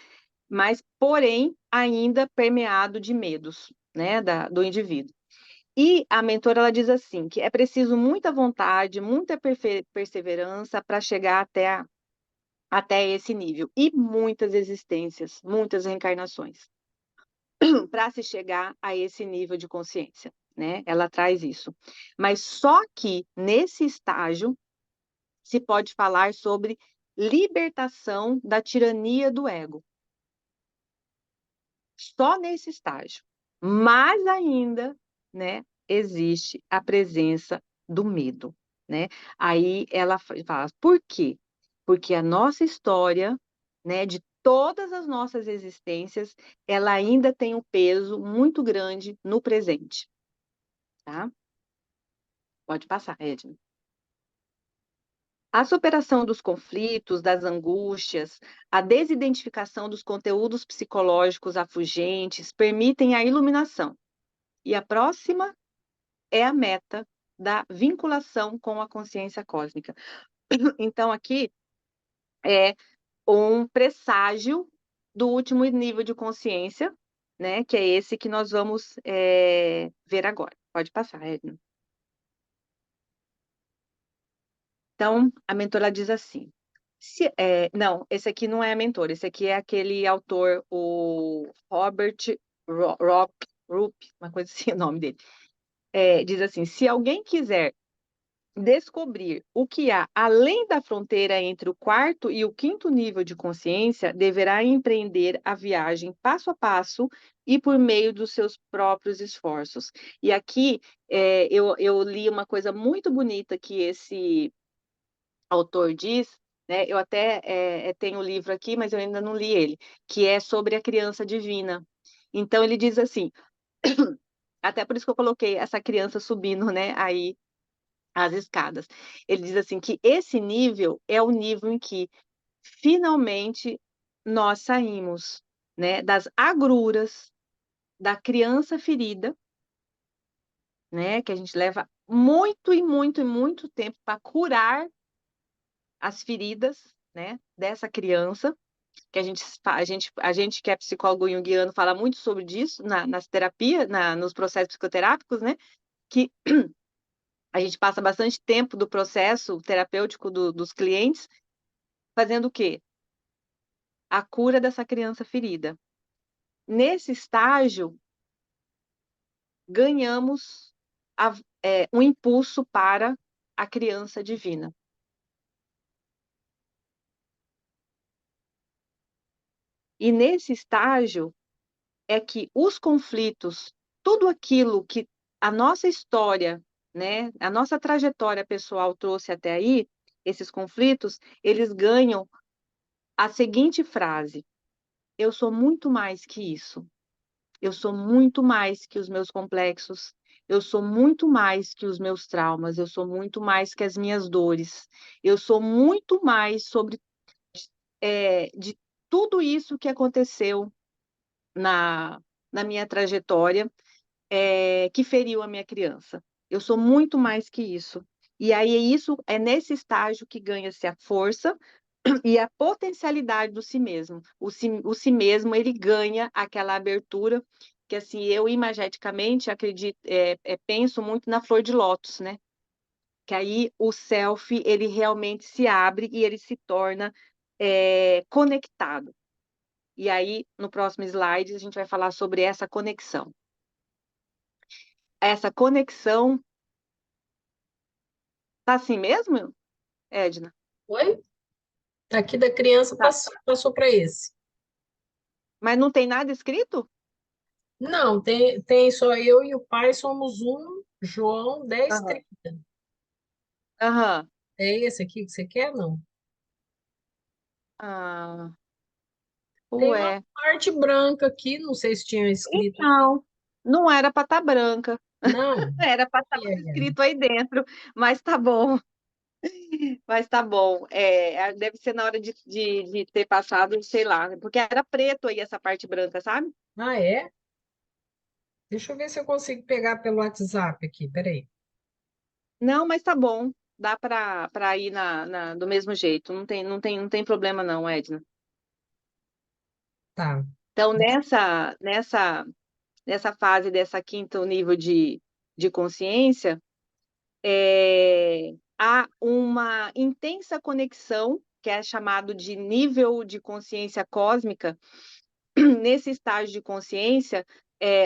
Mas, porém, ainda permeado de medos, né? Do indivíduo. E a mentora ela diz assim, que é preciso muita vontade, muita perseverança para chegar até esse nível. E muitas existências, muitas reencarnações, para se chegar a esse nível de consciência, né? Ela traz isso. Mas só que nesse estágio se pode falar sobre libertação da tirania do ego. Só nesse estágio. Mais ainda, né? existe a presença do medo, né? Aí ela fala, por quê? Porque a nossa história, né, de todas as nossas existências, ela ainda tem um peso muito grande no presente, tá? Pode passar, Edna. A superação dos conflitos, das angústias, a desidentificação dos conteúdos psicológicos afugentes permitem a iluminação. E a próxima é a meta da vinculação com a consciência cósmica. Então, aqui é um presságio do último nível de consciência, né? Que é esse que nós vamos ver agora. Pode passar, Edna. Então, a mentora diz assim. Não, esse aqui não é a mentora, esse aqui é aquele autor, o Robert Rupp, uma coisa assim, o nome dele. Diz assim: se alguém quiser descobrir o que há além da fronteira entre o quarto e o quinto nível de consciência, deverá empreender a viagem passo a passo e por meio dos seus próprios esforços. E aqui eu li uma coisa muito bonita que esse autor diz, né? Eu até tenho o livro aqui, mas eu ainda não li ele, que é sobre a criança divina. Então ele diz assim, até por isso que eu coloquei essa criança subindo, né, aí as escadas. Ele diz assim que esse nível é o nível em que finalmente nós saímos, né, das agruras da criança ferida, né, que a gente leva muito e muito e muito tempo para curar as feridas, né, dessa criança, que a gente que é psicólogo junguiano fala muito sobre disso nas terapias, nos processos psicoterápicos, né, que a gente passa bastante tempo do processo terapêutico dos clientes fazendo o quê? A cura dessa criança ferida. Nesse estágio, ganhamos um impulso para a criança divina. E nesse estágio é que os conflitos, tudo aquilo que a nossa história, né, a nossa trajetória pessoal trouxe até aí, esses conflitos, eles ganham a seguinte frase: eu sou muito mais que isso. Eu sou muito mais que os meus complexos. Eu sou muito mais que os meus traumas. Eu sou muito mais que as minhas dores. Eu sou muito mais de tudo isso que aconteceu na, na minha trajetória, que feriu a minha criança. Eu sou muito mais que isso. E aí é nesse estágio que ganha-se a força e a potencialidade do si mesmo. O si mesmo, ele ganha aquela abertura que, assim, eu imageticamente acredito, penso muito na flor de lótus, né? Que aí o self, ele realmente se abre e ele se torna conectado. E aí, no próximo slide, a gente vai falar sobre essa conexão. Essa conexão tá assim mesmo, Edna? Oi? Aqui da criança Tá. passou para esse. Mas não tem nada escrito? Não, tem só eu e o pai, somos um, João Aham. 10:30. Aham. É esse aqui que você quer? Não. Ah, Tem uma ué. parte branca aqui, não sei se tinha escrito. Então, não era para estar branca, Não. era para estar É. escrito aí dentro, mas tá bom, mas tá bom. Deve ser na hora de ter passado, sei lá, porque era preto aí essa parte branca, sabe? Ah, é? Deixa eu ver se eu consigo pegar pelo WhatsApp aqui, peraí. Não, mas tá bom, dá para ir do mesmo jeito, não tem problema não, Edna. Tá. Então, nessa fase dessa quinto nível de consciência, há uma intensa conexão, que é chamado de nível de consciência cósmica. Nesse estágio de consciência,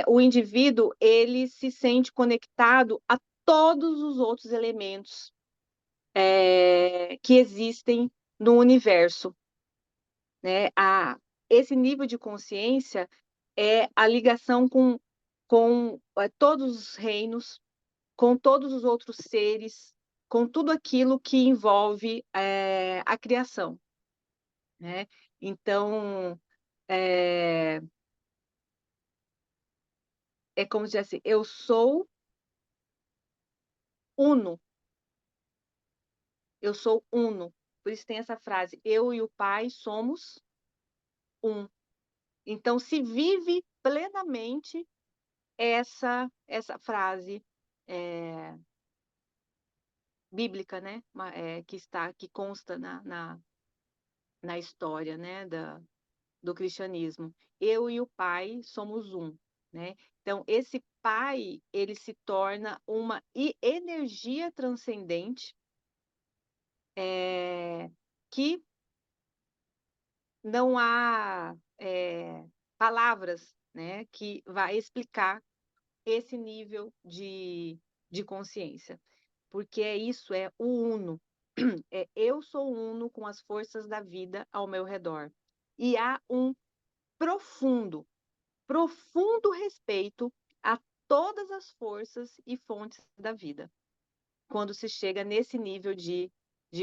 o indivíduo ele se sente conectado a todos os outros elementos que existem no universo, né? Esse nível de consciência é a ligação com todos os reinos, com todos os outros seres, com tudo aquilo que envolve a criação, né? Então, é como se assim, eu sou uno, eu sou uno. Por isso tem essa frase, eu e o Pai somos um. Então, se vive plenamente essa frase bíblica, né? Que consta na história, né? Do cristianismo. Eu e o Pai somos um, né? Então, esse Pai, ele se torna uma energia transcendente que não há palavras, né? Que vai explicar esse nível de consciência. Porque isso, é o uno. Eu sou uno com as forças da vida ao meu redor. E há um profundo respeito a todas as forças e fontes da vida, quando se chega nesse nível de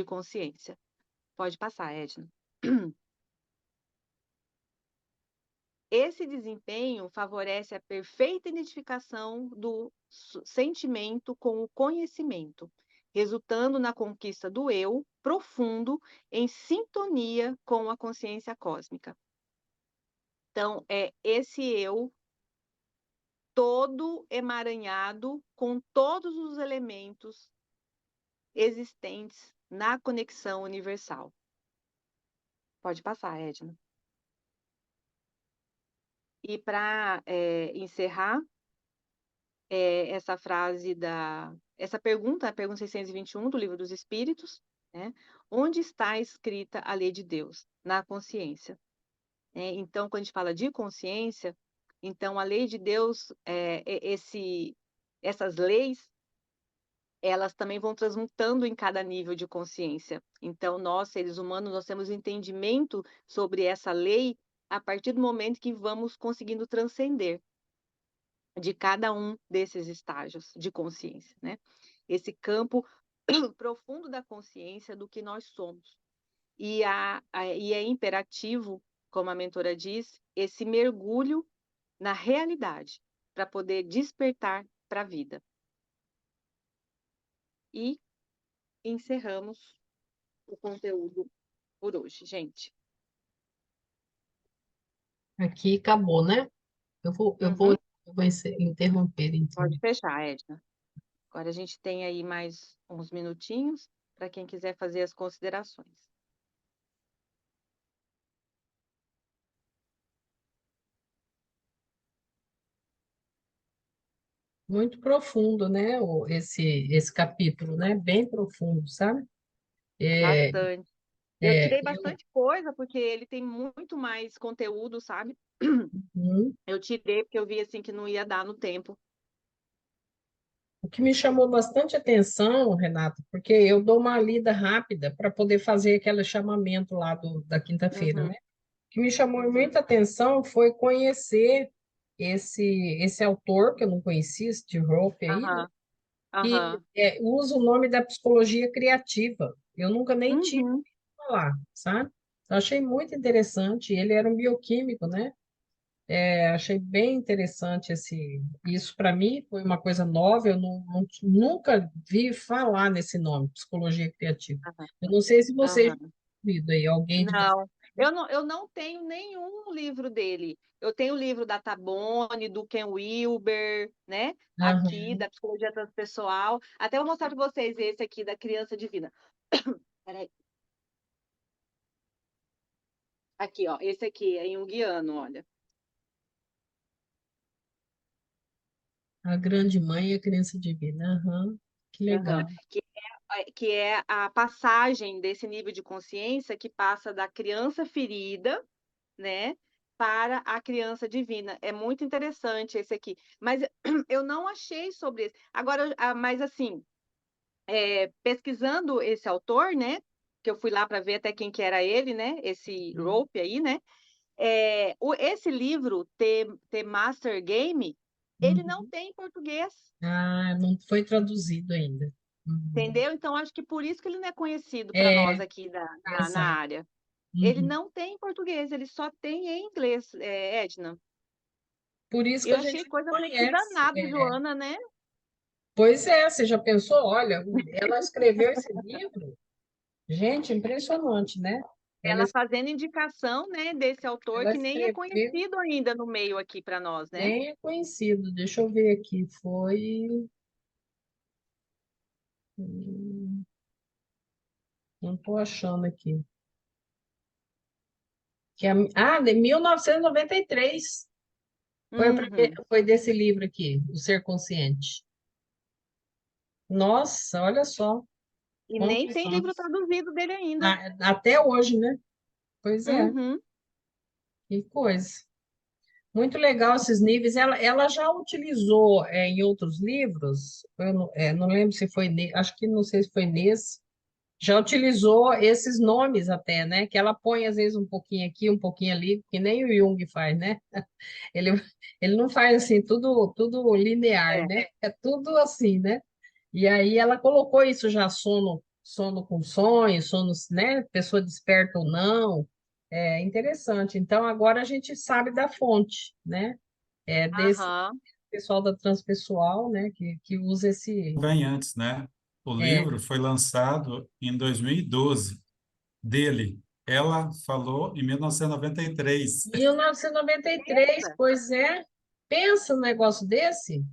consciência. Pode passar, Edna. Esse desempenho favorece a perfeita identificação do sentimento com o conhecimento, resultando na conquista do eu profundo em sintonia com a consciência cósmica. Então, é esse eu todo emaranhado com todos os elementos existentes na conexão universal. Pode passar, Edna. E para encerrar, essa frase essa pergunta, a pergunta 621 do Livro dos Espíritos, né? Onde está escrita a lei de Deus? Na consciência. Então, quando a gente fala de consciência, então a lei de Deus, essas leis, elas também vão transmutando em cada nível de consciência. Então, nós, seres humanos, nós temos entendimento sobre essa lei a partir do momento que vamos conseguindo transcender de cada um desses estágios de consciência, né? Esse campo profundo da consciência do que nós somos. E é imperativo, como a mentora diz, esse mergulho na realidade, para poder despertar para a vida. E encerramos o conteúdo por hoje, gente. Aqui acabou, né? Eu vou interromper, então. Pode fechar, Edna. Agora a gente tem aí mais uns minutinhos para quem quiser fazer as considerações. Muito profundo, né? Esse capítulo, né? Bem profundo, sabe? É, Bastante. Eu tirei eu, bastante coisa, porque ele tem muito mais conteúdo, sabe? hum, Eu tirei porque eu vi assim que não ia dar no tempo. o que me chamou bastante atenção, Renato, porque eu dou uma lida rápida para poder fazer aquele chamamento lá da quinta-feira, Uhum, né? O que me chamou uhum, muita atenção foi conhecer esse autor, que eu não conhecia, Steve Rope aí, né? aham, Que aham, usa o nome da psicologia criativa. Eu nunca nem tinha uhum, ouvido falar, sabe? Eu achei muito interessante. Ele era um bioquímico, né? Achei bem interessante isso para mim foi uma coisa nova. Eu nunca vi falar nesse nome, psicologia criativa. aham, Eu não sei se você já aham. viu aí alguém de você. Não, eu não tenho nenhum livro dele. Eu tenho o livro da Tabone, do Ken Wilber, né? Aqui, Aham. da psicologia transpessoal. Até vou mostrar para vocês esse aqui, da Criança Divina. Peraí. Aqui, ó. Esse aqui é junguiano, olha. A Grande Mãe e a Criança Divina. Aham. Que Aham. legal. Que é a passagem desse nível de consciência que passa da criança ferida, né, para a criança divina. É muito interessante esse aqui. Mas eu não achei sobre esse. Agora, mas assim, pesquisando esse autor, né, que eu fui lá para ver até quem que era ele, né, esse Rope aí, né, esse livro, The Master Game, ele não Uhum. tem em português, Ah, não foi traduzido ainda. Uhum. entendeu? Então, acho que por isso que ele não é conhecido para nós É, aqui na exato. área. Ele Uhum. não tem em português, ele só tem em inglês, Edna. Por isso que Eu a achei gente não coisa mais que conhece. danada, Joana, né? Pois é, você já pensou? Olha, ela escreveu esse livro. Gente, impressionante, né? Ela, Ela fazendo indicação, né, desse autor ela que nem é escreveu, conhecido ainda no meio aqui para nós, né? nem é conhecido. Deixa eu ver aqui. Foi. hum, Não estou achando aqui. De 1993. Foi, Uhum. foi desse livro aqui, O Ser Consciente. Nossa, olha só E nem quantos tem livro anos. traduzido dele ainda. Até hoje, né? Pois é, Uhum. que coisa. Muito legal esses níveis. Ela já utilizou em outros livros, eu não lembro se foi, acho que não sei se foi nesse, já utilizou esses nomes até, né? Que ela põe às vezes um pouquinho aqui, um pouquinho ali, que nem o Jung faz, né? Ele, ele não faz assim, tudo linear, É. né? É tudo assim, né? E aí ela colocou isso já, sono com sonho, sono, né? Pessoa desperta ou não. É interessante. Então agora a gente sabe da fonte, né? É desse Aham. pessoal da transpessoal, né? Que usa esse. Bem antes, né? O É, livro foi lançado em 2012, dele. Ela falou em 1993. 1993, pois é. Pensa um negócio desse.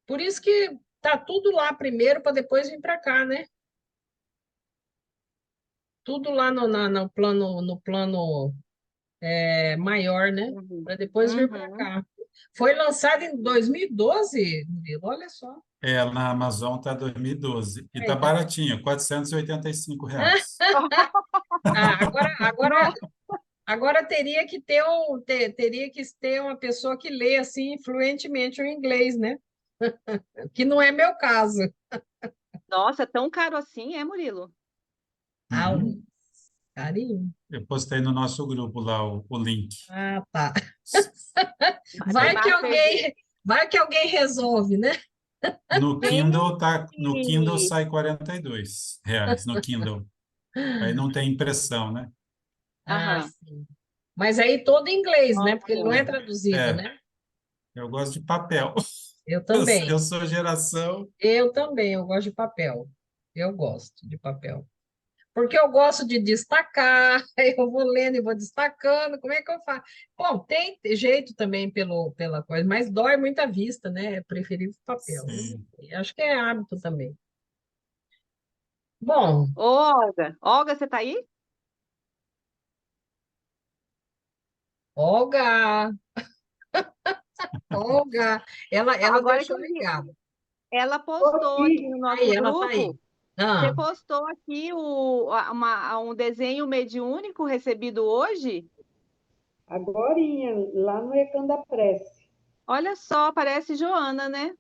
Por isso que tá tudo lá primeiro para depois vir para cá, né? Tudo lá no plano maior, né? Uhum. Para depois vir para Uhum. cá. Foi lançado em 2012, Murilo, olha só. É, na Amazon está 2012. E Aí, está tá vendo? baratinho, R$ 485. Ah, Nossa, agora teria que ter uma pessoa que lê assim fluentemente o inglês, né? Que não é meu caso. nossa, tão caro assim, Murilo? Ah, Uhum. carinho. Eu postei no nosso grupo lá o link. Ah, tá. Tem Vai que mais serviço. vai que alguém resolve, né? No Kindle Gente! sai R$ 42 no Kindle. Aí não tem impressão, né? Ah, Aham. sim. Mas aí todo em inglês, né? Porque ele não é Nossa. traduzido, É, né? eu gosto de papel. Eu Eu também. sou geração. Eu também, eu gosto de papel. Eu gosto de papel. Porque eu gosto de destacar, eu vou lendo e vou destacando, como é que eu faço? Bom, tem jeito também pela coisa, mas dói muito a vista, né? É preferível papel. Sim. E acho que é hábito também. Bom, Ô, Olga. Olga, você tá aí? Olga, Olga, ela Agora que deixou eu vi. ligado. Ela Tô postou aqui aqui, no Aí, nosso ela tá grupo. aí. Você Ah, postou aqui um desenho mediúnico recebido hoje? Agorinha, lá no Recanto da Prece. Olha só, parece Joana, né?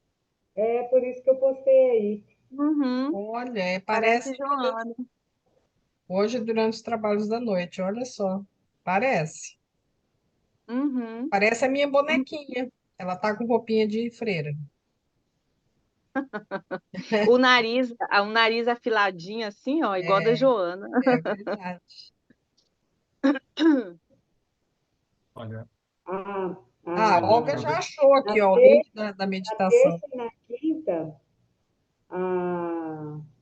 É por isso que eu postei aí. Uhum, olha, parece parece Joana. hoje durante os trabalhos da noite, olha só. Parece. Uhum. Parece a minha bonequinha. Ela tá com roupinha de freira. O nariz afiladinho assim, ó, igual da É, Joana. é verdade. A, Ah, a Olga a, já achou na, aqui, ó, o link ter, da na meditação. terça e na quinta,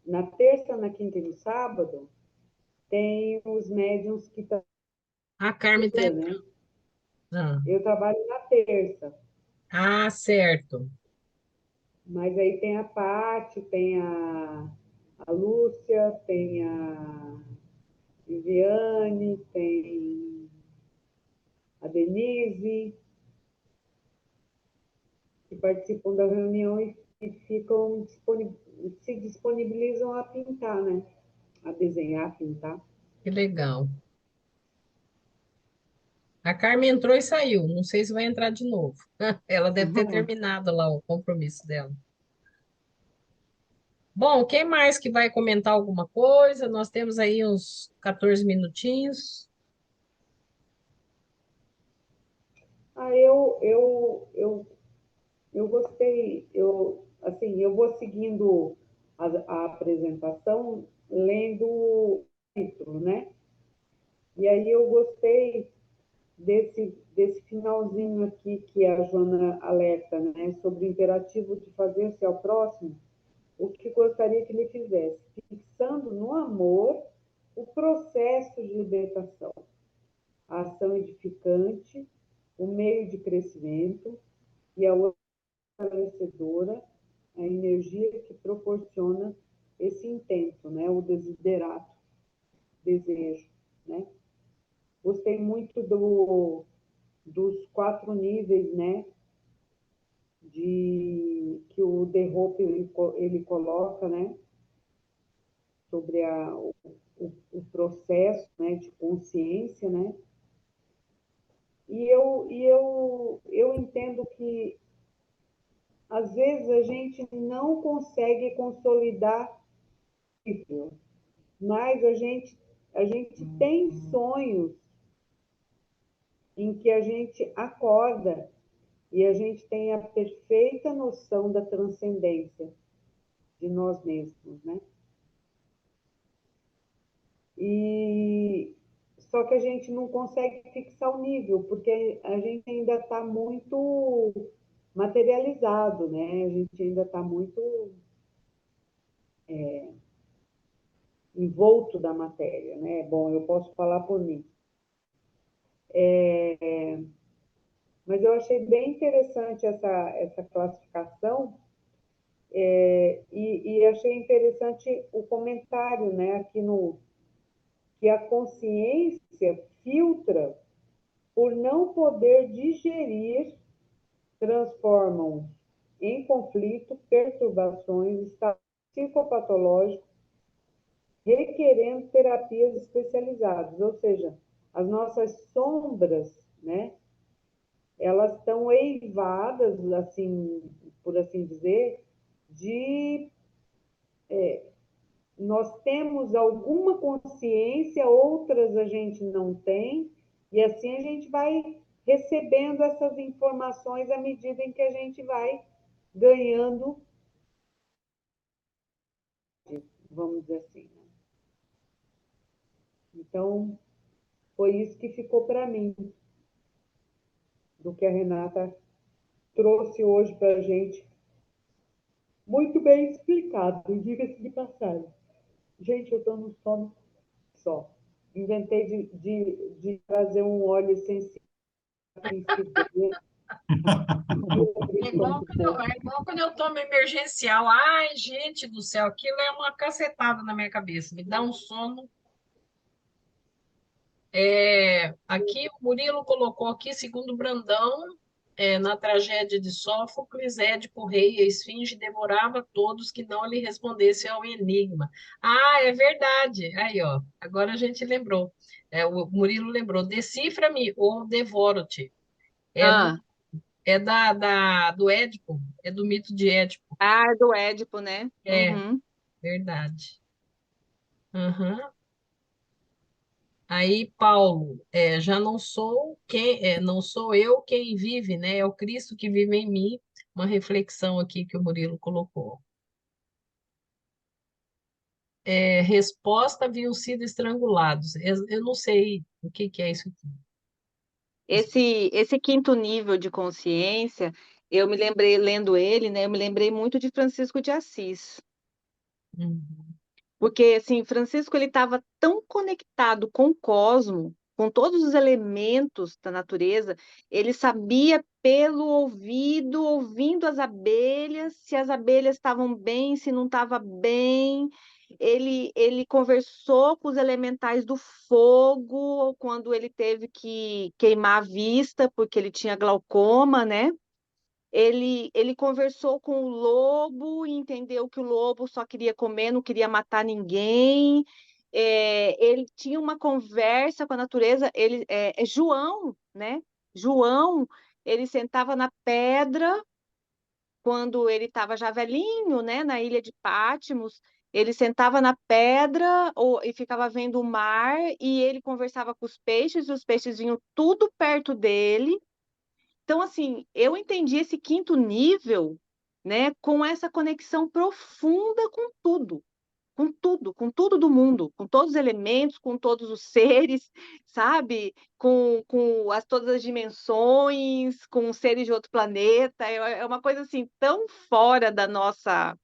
na terça, na quinta e no sábado, tem os médiums que estão, A Carmen tá né? entrando. Ah, Eu trabalho na terça, certo. mas aí tem a Pati, tem a Lúcia, tem a Viviane, tem a Denise, que participam da reunião e ficam se disponibilizam a pintar, né? A desenhar, a pintar. Que legal. A Carmen entrou e saiu. Não sei se vai entrar de novo. Ela deve ter Uhum. terminado lá o compromisso dela. Bom, quem mais que vai comentar alguma coisa? Nós temos aí uns 14 minutinhos. Eu eu gostei, assim, eu vou seguindo a apresentação lendo o título, né? E aí eu gostei desse finalzinho aqui que a Joana alerta, né? Sobre o imperativo de fazer-se ao próximo o que gostaria que ele fizesse, fixando no amor o processo de libertação, a ação edificante, o meio de crescimento e a esclarecedora, a energia que proporciona esse intento, né? O desiderato, desejo, né? Gostei muito dos 4 níveis, né? Que o De Hope ele coloca, né? Sobre o processo, né? De consciência, né? Eu entendo que às vezes a gente não consegue consolidar isso, mas a gente tem sonhos em que a gente acorda e a gente tem a perfeita noção da transcendência de nós mesmos, né? E só que a gente não consegue fixar o nível, porque a gente ainda está muito materializado, né? A gente ainda está muito envolto da matéria, né? Bom, eu posso falar por mim. Mas eu achei bem interessante essa classificação, e achei interessante o comentário, né, aqui no que a consciência filtra por não poder digerir, transformam em conflito, perturbações, estados psicopatológicos, requerendo terapias especializadas, ou seja, as nossas sombras, né, elas estão eivadas, assim, por assim dizer, de nós temos alguma consciência, outras a gente não tem, e assim a gente vai recebendo essas informações à medida em que a gente vai ganhando, vamos dizer assim. Né? Então, foi isso que ficou para mim, do que a Renata trouxe hoje para a gente. Muito bem explicado, diga-se de passagem. Gente, eu estou no sono só. Inventei de trazer um óleo essencial. É igual quando eu tomo emergencial. Ai, gente do céu, aquilo é uma cacetada na minha cabeça. Me dá um sono. Aqui o Murilo colocou aqui, segundo Brandão, na tragédia de Sófocles, Édipo, rei e a esfinge devorava todos que não lhe respondessem ao enigma. Ah, é verdade. Aí, ó, agora a gente lembrou. O Murilo lembrou. Decifra-me ou devoro-te. É, Ah, do Édipo, é do mito de Édipo. do Édipo, né? É, Uhum. verdade. Uhum. Aí, Paulo, já não sou não sou eu quem vive, né? É o Cristo que vive em mim. Uma reflexão aqui que o Murilo colocou. Resposta: haviam sido estrangulados. Eu não sei o que é isso aqui. Esse quinto nível de consciência, eu me lembrei, lendo ele, né? Eu me lembrei muito de Francisco de Assis. Uhum. Porque, assim, Francisco ele estava tão conectado com o cosmo, com todos os elementos da natureza, ele sabia pelo ouvido, ouvindo as abelhas, se as abelhas estavam bem, se não estava bem. Ele conversou com os elementais do fogo quando ele teve que queimar a vista, porque ele tinha glaucoma, né? Ele conversou com o lobo e entendeu que o lobo só queria comer, não queria matar ninguém. Ele tinha uma conversa com a natureza. É João, né? João, ele sentava na pedra quando ele estava já velhinho, né? Na ilha de Patmos. Ele sentava na pedra e ficava vendo o mar e ele conversava com os peixes. E os peixes vinham tudo perto dele. Então, assim, eu entendi esse quinto nível, né, com essa conexão profunda com tudo do mundo, com todos os elementos, com todos os seres, sabe? Com todas as dimensões, com os seres de outro planeta. É uma coisa assim tão fora da nossa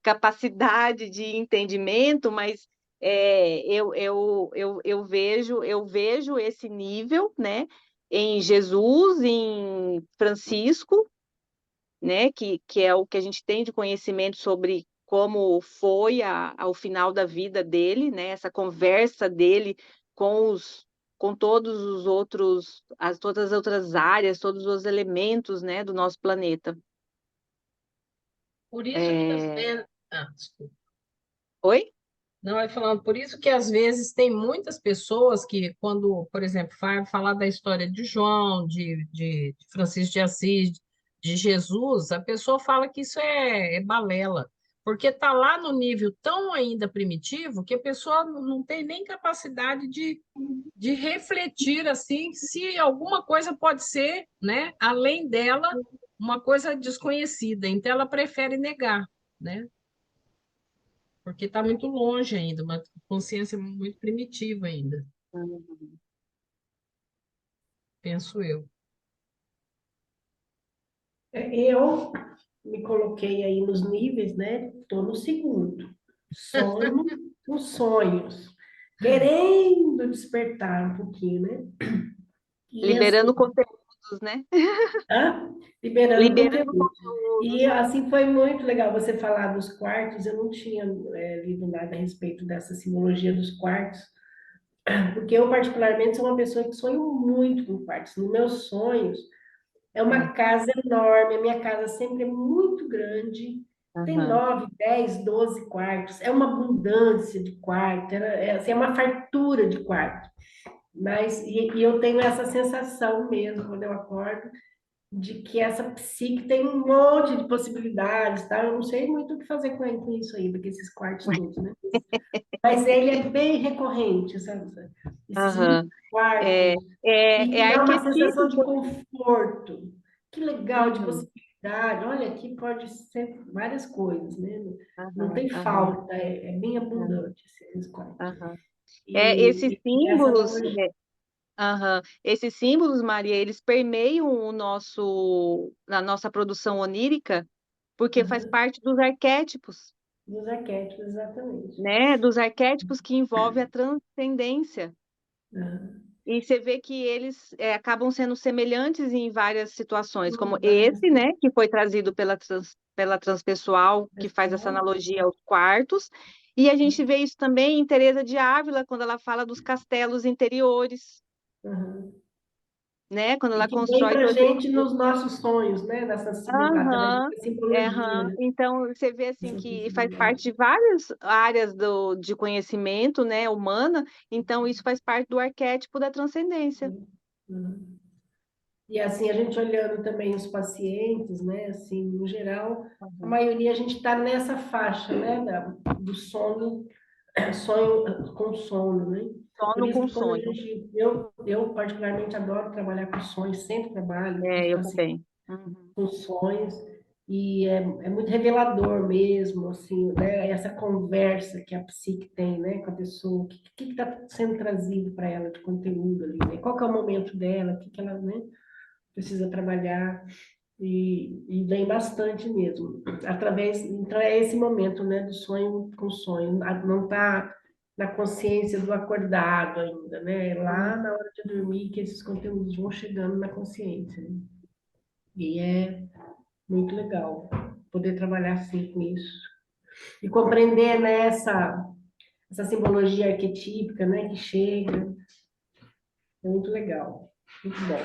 capacidade de entendimento, mas eu vejo esse nível, né, em Jesus, em Francisco, né, que é o que a gente tem de conhecimento sobre como foi ao final da vida dele, né, essa conversa dele com todos os outros, todas as outras áreas, todos os elementos, né, do nosso planeta. Por isso que às É... vezes. Desculpa. Oi? Não, vai falando, por isso que às vezes tem muitas pessoas que, quando, por exemplo, vai falar da história de João, de Francisco de Assis, de Jesus, a pessoa fala que isso é balela, porque está lá no nível tão ainda primitivo que a pessoa não tem nem capacidade de refletir assim se alguma coisa pode ser, né, além dela, uma coisa desconhecida. Então ela prefere negar, né? Porque está muito longe ainda, uma consciência muito primitiva ainda, penso eu. Eu me coloquei aí nos níveis, né? Estou no segundo. Sonho os sonhos. Querendo despertar um pouquinho, né? E assim, Liberando conteúdos, né? liberando Liberando conteúdo. E conteúdos. assim foi muito legal você falar dos quartos. Eu não tinha lido nada a respeito dessa simbologia dos quartos, porque eu particularmente sou uma pessoa que sonho muito com quartos. Nos meus sonhos é uma casa enorme. A minha casa sempre é muito grande. Tem Aham. 9, 10, 12 quartos. É uma abundância de quarto. Assim, é uma fartura de quarto. Mas e eu tenho essa sensação mesmo quando eu acordo de que essa psique tem um monte de possibilidades, tá? Eu não sei muito o que fazer com isso aí, porque esses quartos todos, né? Mas ele é bem recorrente, sabe? Esses muitos Aham. É, quartos, e é que dá uma sensação de arquetípico. conforto. Que legal, de Uhum. possibilidade. Olha, aqui pode ser várias coisas, né? Não Aham, tem aham, falta, é bem abundante esses quartos. aham. Esses E essa símbolos, analogia. esses símbolos, Maria, eles permeiam na nossa produção onírica, porque faz Uhum. parte dos arquétipos, Dos arquétipos, exatamente. né? Dos arquétipos que envolvem a transcendência. Uhum. E você vê que eles acabam sendo semelhantes em várias situações, como Várias esse, né, que foi trazido pela transpessoal, que faz essa pessoas. analogia aos quartos. E a gente vê isso também em Teresa de Ávila, quando ela fala dos castelos interiores, Uhum. né, quando E ela que vem constrói para a todo gente nos nossos sonhos, né? Através Aham, dessa simbologia, né? Então, você vê assim Essa que faz possibilidade. parte de várias áreas de conhecimento, né, humana, então isso faz parte do arquétipo da transcendência. Uhum. E assim, a gente olhando também os pacientes, né? Assim, no geral, a Uhum. maioria a gente está nessa faixa, né? Do sono, sonho com sono, né? Por Sono isso com que quando a sonho. gente, eu particularmente adoro trabalhar com sonhos, sempre trabalho com os Eu pacientes também. Uhum. com sonhos, e é muito revelador mesmo, assim, né? Essa conversa que a psique tem, né, com a pessoa, o que está sendo trazido para ela de conteúdo ali, né? Qual que é o momento dela, o que ela, né, precisa trabalhar, e vem bastante mesmo, então é esse momento, né, do sonho com sonho, não está na consciência do acordado ainda, né, é lá na hora de dormir que esses conteúdos vão chegando na consciência, né? E é muito legal poder trabalhar assim com isso. E compreender, né, essa simbologia arquetípica, né, que chega. É muito legal. Muito bom.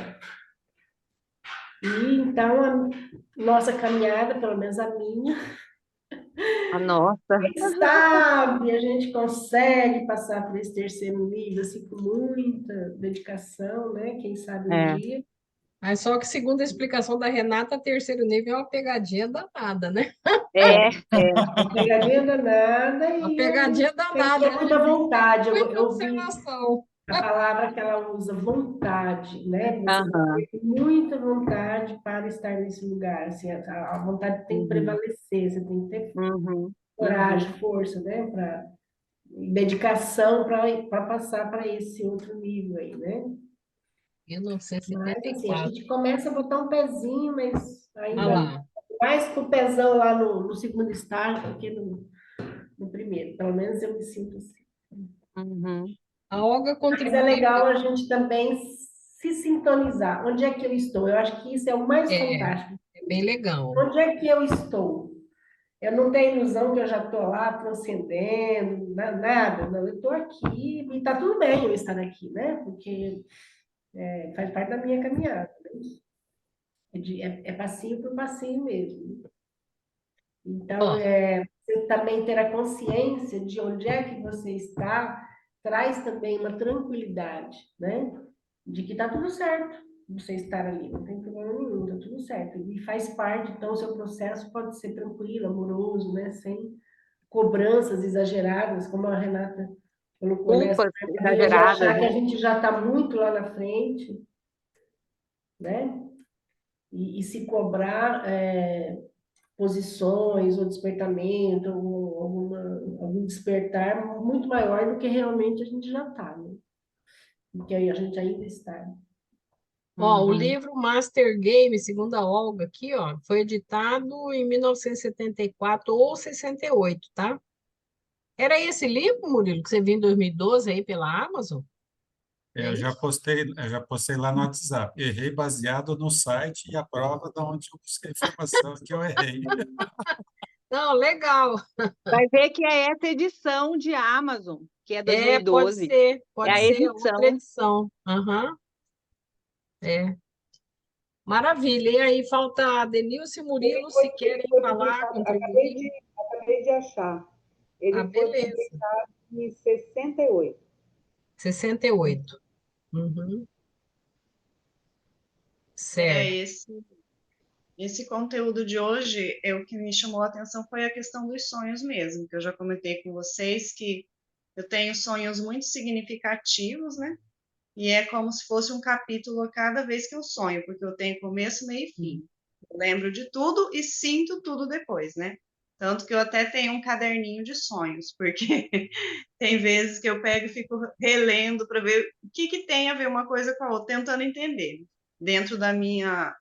E então, a nossa caminhada, pelo menos a minha, A nossa. quem sabe a gente consegue passar por esse terceiro nível, assim, com muita dedicação, né? Quem sabe um É, dia. Mas só que, segundo a explicação da Renata, terceiro nível é uma pegadinha danada, né? é, Uma pegadinha danada Uma e eu pegadinha tenho que danada, ter ela muita envolve vontade. muita Eu vi observação. a palavra que ela usa, vontade, né? Você Aham. tem muita vontade para estar nesse lugar, assim, a vontade tem que Uhum. prevalecer, você tem que ter Uhum. coragem, força, né? Dedicação para passar para esse outro nível aí, né? Mas, assim, a 1974. gente começa a botar um pezinho, mas Olha ainda lá. mais com o pezão lá no segundo estágio do que no primeiro. Pelo menos eu me sinto assim. Uhum. A Olga Mas é contribui. legal a gente também se sintonizar. Onde é que eu estou? Eu acho que isso é o mais É, fantástico. é bem legal. Onde é que eu estou? Eu não tenho ilusão que eu já estou lá transcendendo, nada. Não, eu estou aqui e está tudo bem eu estar aqui, né? Porque faz parte da minha caminhada. Né? É passinho por passinho mesmo. Então, Ó, você também ter a consciência de onde é que você está, traz também uma tranquilidade, né? De que está tudo certo você estar ali, não tem problema nenhum, está tudo certo. E faz parte, então, o seu processo pode ser tranquilo, amoroso, né? Sem cobranças exageradas, como a Renata colocou, né? Essa Culpas mania de exageradas, achar que né? a gente já está muito lá na frente, né? E se cobrar posições ou despertamento, ou algum despertar muito maior do que realmente a gente já está, né? Do que a gente ainda está. ó, o Uhum. livro Master Game, segundo a Olga aqui, ó, foi editado em 1974 ou 68, tá? Era esse livro, Murilo, que você viu em 2012 aí pela Amazon? É isso? Eu já postei lá no WhatsApp. Errei baseado no site e a prova de onde eu busquei a informação que eu errei. Não, legal. Vai ver que é essa edição de Amazon, que é É, 2012. É pode a ser outra edição. edição. Aham, é. Maravilha. E aí, falta a Denilce e Murilo, se Ele querem foi falar, publicado, contribuir. acabei de achar. Ah, Ele foi beleza. publicado em 68. 68. Uhum, É, certo. esse conteúdo de hoje, o que me chamou a atenção foi a questão dos sonhos mesmo, que eu já comentei com vocês que eu tenho sonhos muito significativos, né? E é como se fosse um capítulo a cada vez que eu sonho, porque eu tenho começo, meio e fim. Eu lembro de tudo e sinto tudo depois, né? Tanto que eu até tenho um caderninho de sonhos, porque tem vezes que eu pego e fico relendo para ver o que tem a ver uma coisa com a outra, tentando entender, dentro da minha,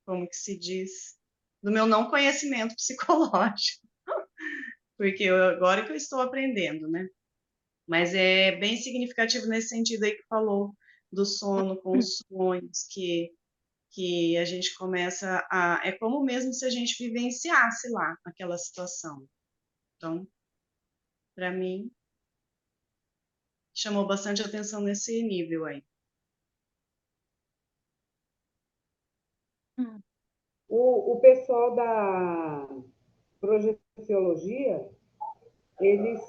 como que se diz, do meu não conhecimento psicológico, porque agora que eu estou aprendendo, né? Mas é bem significativo nesse sentido aí que falou do sono com os sonhos, que a gente começa a... É como mesmo se a gente vivenciasse lá aquela situação. Então, para mim, chamou bastante atenção nesse nível aí. O pessoal da projeciologia, eles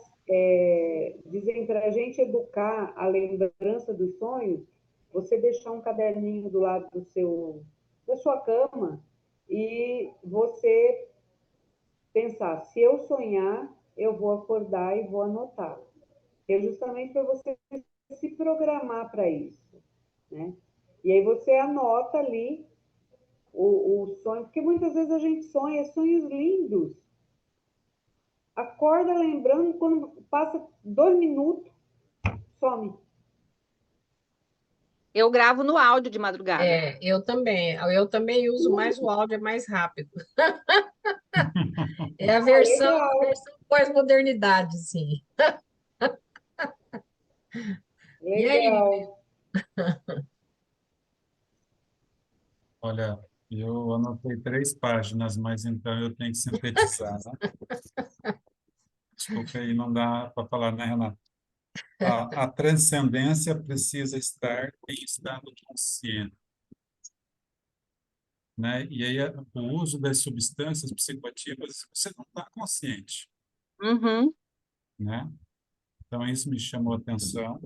dizem para a gente educar a lembrança dos sonhos, você deixar um caderninho do lado da sua cama e você pensar, se eu sonhar, eu vou acordar e vou anotar. É justamente para você se programar para isso, né? E aí você anota ali o sonho, porque muitas vezes a gente sonha sonhos lindos. Acorda lembrando, quando passa 2 minutos, some. Eu gravo no áudio de madrugada. É, eu também. Eu também uso mais o áudio, é mais rápido. É a Legal, versão pós-modernidade, sim. E aí, Murilo? legal. Olha, eu anotei 3 páginas, mas então eu tenho que sintetizar, né? Desculpa aí, não dá para falar, né, Renata? A transcendência precisa estar em estado consciente, né? E aí o uso das substâncias psicoativas, você não está consciente, Uhum. né? Então isso me chamou a atenção.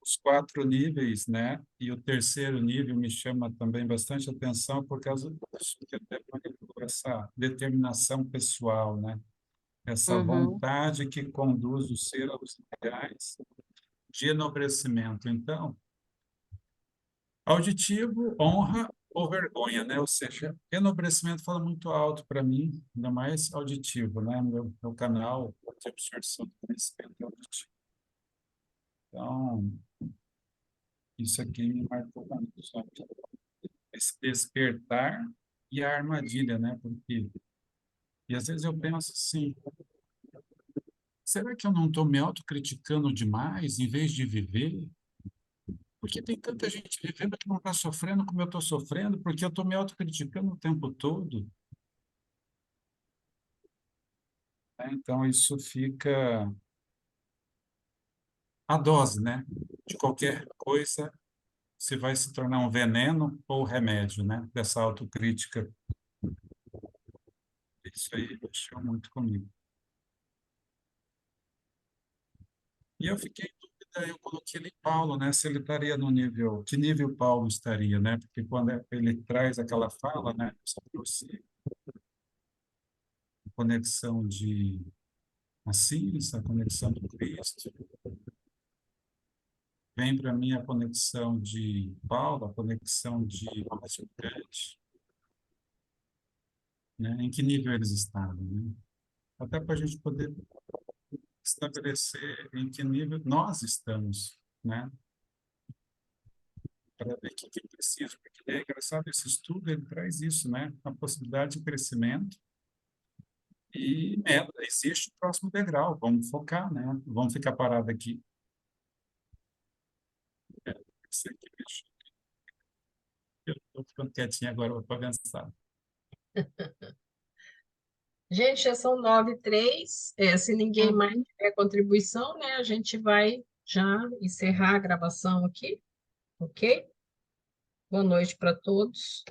Os 4 níveis, né? E o terceiro nível me chama também bastante atenção por causa disso que até essa determinação pessoal, né? essa Uhum. vontade que conduz o ser aos ideais de enobrecimento. Então, auditivo, honra ou vergonha, né? Ou seja, enobrecimento fala muito alto para mim, ainda mais auditivo, né? Meu canal de absorção do conhecimento é auditivo. Então, isso aqui me marcou muito, sabe? Esse despertar e a armadilha, né? Porque, e às vezes eu penso assim, será que eu não estou me autocriticando demais em vez de viver? Porque tem tanta gente vivendo que não está sofrendo como eu estou sofrendo, porque eu estou me autocriticando o tempo todo. Né? Então, isso fica a dose, né? De qualquer coisa, se vai se tornar um veneno ou remédio, né? Dessa autocrítica. Isso aí mexeu muito comigo. E eu fiquei em dúvida, eu coloquei ele Paulo, né? Se ele estaria no nível, que nível Paulo estaria, né? Porque quando ele traz aquela fala, né? Essa conexão de assim, essa conexão do Cristo, vem para mim a conexão de Paulo, a conexão de Kant, né? Em que nível eles estavam, né? Até para a gente poder estabelecer em que nível nós estamos, né? Para ver o que é preciso, porque é engraçado, esse estudo ele traz isso, né? A possibilidade de crescimento e meta, existe o próximo degrau, vamos focar, né? Vamos ficar parado aqui. Isso aqui, eu estou ficando quietinho agora para pensar. Gente, já são 9h03. Se ninguém mais Uhum. tiver contribuição, né, a gente vai já encerrar a gravação aqui, ok? Boa noite para todos.